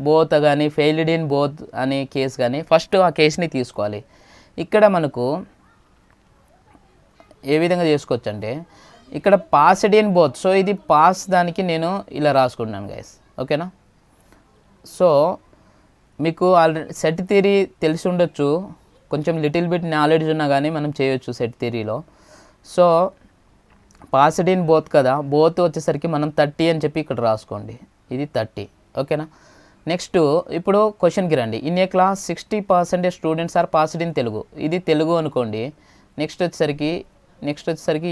బోత్ కానీ ఫెయిల్డ్ ఇన్ బోత్ అనే కేసు కానీ ఫస్ట్ ఆ కేసుని తీసుకోవాలి. ఇక్కడ మనకు ఏ విధంగా చేసుకోవచ్చు అంటే, ఇక్కడ పాస్డ్ ఇన్ బోత్. సో ఇది పాస్ దానికి నేను ఇలా రాసుకుంటున్నాను గైస్. ఓకేనా, సో మీకు ఆల్రెడీ సెట్ థియరీ తెలిసి ఉండొచ్చు, కొంచెం లిటిల్ బిట్ నాలెడ్జ్ ఉన్నా కానీ మనం చేయొచ్చు సెట్ థియరీలో. సో పాస్డ్ ఇన్ బోత్ కదా, బోత్ వచ్చేసరికి మనం 30 అని చెప్పి ఇక్కడ రాసుకోండి. ఇది 30. ఓకేనా, నెక్స్ట్ ఇప్పుడు క్వశ్చన్కి రండి. In a class 60% students are passed in Telugu. ఇది తెలుగు అనుకోండి. నెక్స్ట్ వచ్చేసరికి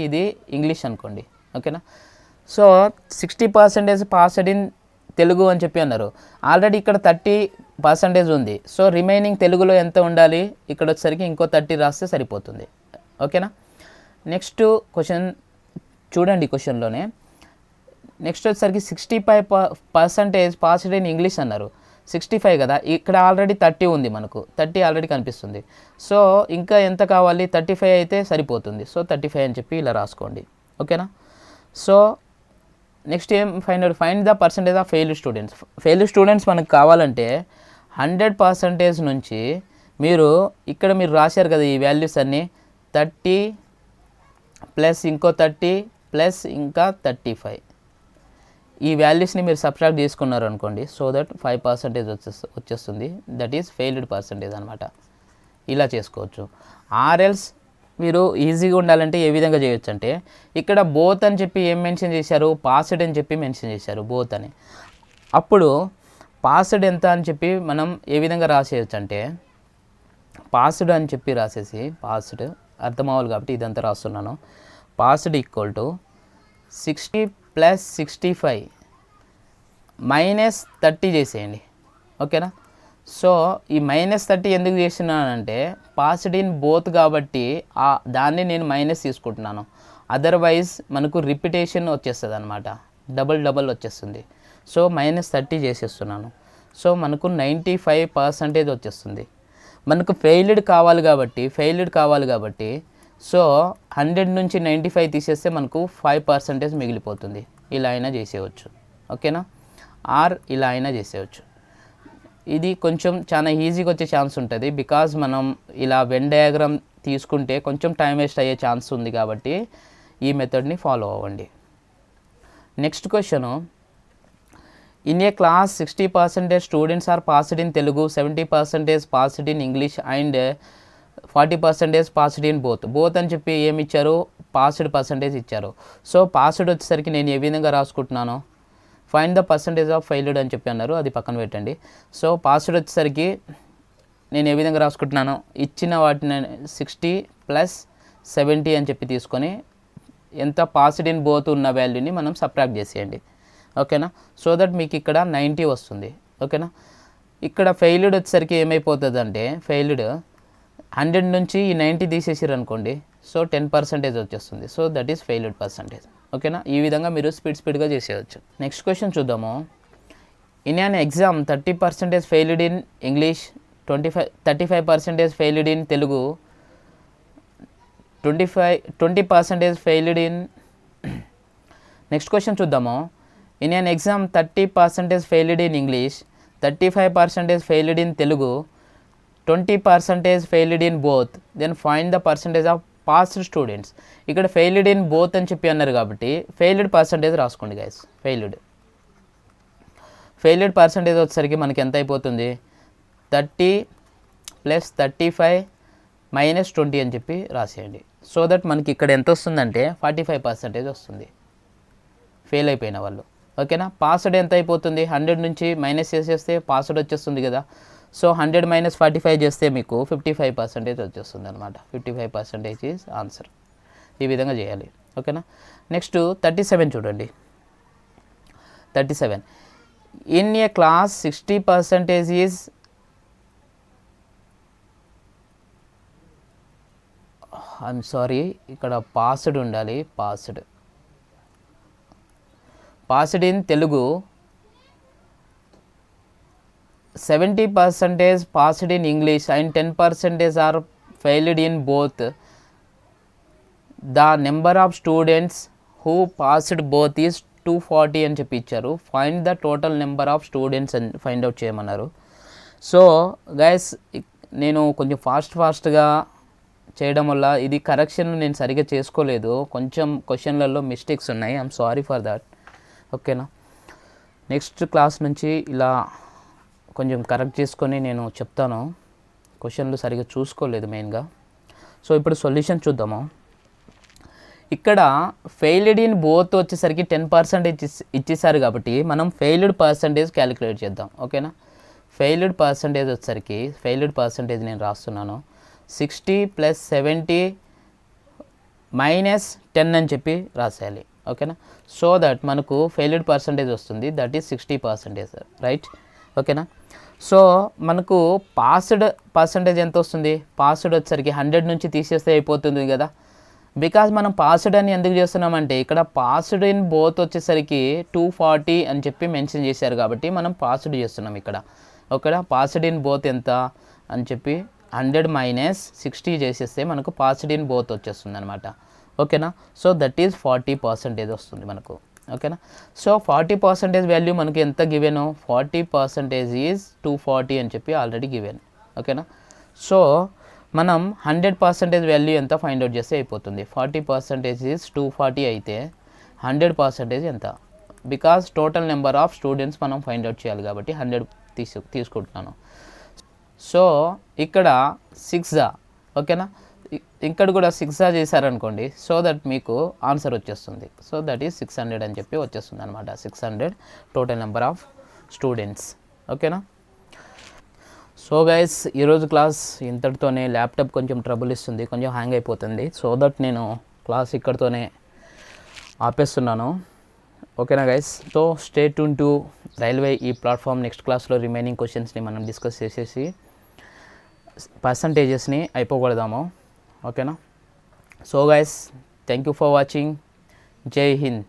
ఇది ఇంగ్లీష్ అనుకోండి. ఓకేనా, సో 60% పాస్డ్ ఇన్ తెలుగు అని చెప్పి అన్నారు. ఆల్రెడీ ఇక్కడ 30% ఉంది. సో రిమైనింగ్ తెలుగులో ఎంత ఉండాలి, ఇక్కడ వచ్చేసరికి ఇంకో 30 రాస్తే సరిపోతుంది. ఓకేనా, నెక్స్ట్ క్వశ్చన్ చూడండి. క్వశ్చన్లోనే నెక్స్ట్ వచ్చేసరికి 65% పాస్డ్ ఇన్ ఇంగ్లీష్ అన్నారు. 65 కదా, ఇక్కడ ఆల్రెడీ 30 ఉంది, మనకు 30 ఆల్రెడీ కనిపిస్తుంది. సో ఇంకా ఎంత కావాలి, 35 అయితే సరిపోతుంది. సో 35 అని చెప్పి ఇలా రాసుకోండి. ఓకేనా, సో నెక్స్ట్ ఏం find the percentage of failed students మనకు కావాలంటే 100% నుంచి మీరు రాశారు కదా ఈ వాల్యూస్ అన్నీ, 30 ప్లస్ ఇంకో 30 ప్లస్ ఇంకా 35, ఈ వాల్యూస్ని మీరు సబ్ట్రాక్ట్ చేసుకున్నారు అనుకోండి. సో దట్ 5% వచ్చేస్తుంది. దట్ ఈస్ ఫెయిల్డ్ పర్సంటేజ్ అనమాట. ఇలా చేసుకోవచ్చు. ఆర్ఎల్స్ మీరు ఈజీగా ఉండాలంటే ఏ విధంగా చేయొచ్చు అంటే, ఇక్కడ బోత్ అని చెప్పి ఏం మెన్షన్ చేశారు, పాస్డ్ అని చెప్పి మెన్షన్ చేశారు, బోత్ అని. అప్పుడు పాస్డ్ ఎంత అని చెప్పి మనం ఏ విధంగా రాసేయచ్చు అంటే, పాస్డ్ అని చెప్పి రాసేసి, పాస్డ్ అర్థం అవ్వాలి కాబట్టి ఇదంతా రాస్తున్నాను. పాస్డ్ ఈక్వల్ టు 60 + 65 - 30 చేసేయండి. ఓకేనా, సో ఈ -30 ఎందుకు చేస్తున్నానంటే, పాస్డ్ ఇన్ బోత్ కాబట్టి దాన్ని నేను మైనస్ తీసుకుంటున్నాను. అదర్వైజ్ మనకు రిపిటేషన్ వచ్చేస్తుంది అనమాట, డబల్ వచ్చేస్తుంది. సో -30 చేసేస్తున్నాను. సో మనకు 95% వచ్చేస్తుంది. మనకు ఫెయిల్డ్ కావాలి కాబట్టి సో 100 నుంచి 95 తీసేస్తే మనకు 5% మిగిలిపోతుంది. ఇలా అయినా చేసేయచ్చు. ఓకేనా, ఆర్ ఇలా అయినా చేసేయచ్చు. ఇది కొంచెం చాలా ఈజీగా వచ్చే ఛాన్స్ ఉంటుంది. బికాజ్ మనం ఇలా వెన్ డయాగ్రామ్ తీసుకుంటే కొంచెం టైం వేస్ట్ అయ్యే ఛాన్స్ ఉంది కాబట్టి ఈ మెథడ్ని ఫాలో అవ్వండి. Next question, in a class 60% students are passed in Telugu, 70% passed in English and 40% passed in both అని చెప్పి ఏమి ఇచ్చారు, పాస్డ్ పర్సంటేజ్ ఇచ్చారు. సో పాస్డ్ వచ్చేసరికి నేను ఏ విధంగా రాసుకుంటున్నాను, find the percentage of failed అని చెప్పి అన్నారు, అది పక్కన పెట్టండి. సో పాస్డ్ వచ్చేసరికి నేను ఏ విధంగా రాసుకుంటున్నాను, ఇచ్చిన వాటిని 60 + 70 అని చెప్పి తీసుకొని ఎంత పాస్డ్ ఇన్ బోత్ ఉన్న వాల్యూని మనం సబ్ట్రాక్ట్ చేసేయండి. ఓకేనా, సో దట్ మీకు ఇక్కడ 90 వస్తుంది. ఓకేనా, ఇక్కడ ఫెయిల్డ్ వచ్చేసరికి ఏమైపోతుంది అంటే, ఫెయిల్డ్ 100 నుంచి ఈ 90 తీసేసారు అనుకోండి. సో 10% వచ్చేస్తుంది. So that is failed percentage. ఓకేనా, ఈ విధంగా మీరు స్పీడ్గా చేసేయచ్చు. నెక్స్ట్ క్వశ్చన్ చూద్దాము. In an exam 30% failed in English, 35% failed in Telugu, 20% failed in. Next question చూద్దాము. In an exam 30% failed in English, 35% failed in Telugu, 20% failed in both, then find the percentage of passed students. ఇక్కడ failed in both అని చెప్పి అన్నారు కాబట్టి failed percentage రాసుకోండి guys. Failed percentage వచ్చేసరికి మనకి ఎంత అయిపోతుంది, 30 + 35 - 20 అని చెప్పి రాసేయండి. సో దట్ మనకి ఇక్కడ ఎంత వస్తుందంటే 45% వస్తుంది ఫెయిల్ అయిపోయిన వాళ్ళు. ఓకేనా. పాస్డ్ ఎంత అయిపోతుంది, 100 నుంచి మైనస్ చేసేస్తే పాస్డ్ వచ్చేస్తుంది కదా. సో 100 - 45 చేస్తే మీకు 55% వచ్చేస్తుంది అనమాట. 55% ఈజ్ ఆన్సర్. ఈ విధంగా చేయాలి. ఓకేనా. నెక్స్ట్ 37 చూడండి. 37 in a class 60% is, I'm sorry ఇక్కడ పాస్డ్ ఉండాలి. Passed in Telugu, 70% passed in English and 10% are failed in both. The number of students who passed both is 240 అని చెప్పి ఇచ్చారు. Find the total number of students అని find out చేయమన్నారు. So guys నేను కొంచెం ఫాస్ట్గా చేయడం వల్ల ఇది కరెక్షన్ నేను సరిగ్గా చేసుకోలేదు. కొంచెం క్వశ్చన్లలో మిస్టేక్స్ ఉన్నాయి. I'm sorry for that. ఓకేనా. నెక్స్ట్ క్లాస్ నుంచి ఇలా కొంచెం కరెక్ట్ చేసుకొని నేను చెప్తాను. క్వశ్చన్లు సరిగ్గా చూసుకోలేదు మెయిన్గా. సో ఇప్పుడు సొల్యూషన్ చూద్దాము. ఇక్కడ ఫెయిల్డ్ ఇన్ బోత్ వచ్చేసరికి 10% ఇచ్చేసారు కాబట్టి మనం ఫెయిల్డ్ పర్సంటేజ్ క్యాలిక్యులేట్ చేద్దాం. ఓకేనా. ఫెయిల్డ్ పర్సంటేజ్ వచ్చేసరికి ఫెయిల్డ్ పర్సంటేజ్ నేను రాస్తున్నాను. 60 + 70 - 10 అని చెప్పి రాసేయాలి. ఓకేనా. సో దట్ మనకు ఫెయిల్డ్ పర్సంటేజ్ వస్తుంది, దట్ ఈస్ 60%, రైట్. ఓకేనా. సో మనకు పాస్డ్ పర్సంటేజ్ ఎంత వస్తుంది, పాస్డ్ వచ్చేసరికి 100 నుంచి తీసేస్తే అయిపోతుంది కదా. బికాజ్ మనం పాస్డ్ అని ఎందుకు చేస్తున్నామంటే ఇక్కడ పాస్డ్ ఇన్ బోత్ వచ్చేసరికి 240 అని చెప్పి మెన్షన్ చేశారు కాబట్టి మనం పాస్డ్ చేస్తున్నాం ఇక్కడ. ఓకేనా. పాస్డ్ ఇన్ బోత్ ఎంత అని చెప్పి 100 - 60 చేసేస్తే మనకు పాస్డ్ ఇన్ బోత్ వచ్చేస్తుంది అనమాట. ఓకేనా. సో దట్ ఈజ్ 40% వస్తుంది మనకు. ఓకేనా. సో 40% వాల్యూ మనకి ఎంత గివెను, 40% ఈజ్ 240 అని చెప్పి ఆల్రెడీ గివెన్. ఓకేనా. సో మనం 100% వాల్యూ ఎంత ఫైండ్ అవుట్ చేస్తే అయిపోతుంది. 40% ఈజ్ 240 అయితే 100% ఎంత, because total number of students మనం ఫైండ్ అవుట్ చేయాలి కాబట్టి 100 తీసుకుంటున్నాను. సో ఇక్కడ 6 ఓకేనా. ఇక్కడ కూడా 6 చేశారనుకోండి. సో దట్ మీకు ఆన్సర్ వచ్చేస్తుంది. సో దట్ ఈస్ 600 అని చెప్పి వచ్చేస్తుంది అనమాట. 600 టోటల్ నెంబర్ ఆఫ్ స్టూడెంట్స్. ఓకేనా. సో గైస్ ఈరోజు క్లాస్ ఇంతటితోనే. ల్యాప్టాప్ కొంచెం ట్రబుల్ ఇస్తుంది, కొంచెం హ్యాంగ్ అయిపోతుంది. సో దట్ నేను క్లాస్ ఇక్కడితోనే ఆపేస్తున్నాను. ఓకేనా guys. So stay tune to railway ఈ ప్లాట్ఫామ్. నెక్స్ట్ క్లాస్లో రిమైనింగ్ క్వశ్చన్స్ని మనం డిస్కస్ చేసేసి పర్సంటేజెస్ని అయిపోగొడదాము. ఓకేనా. So guys thank you for watching. జై హింద్.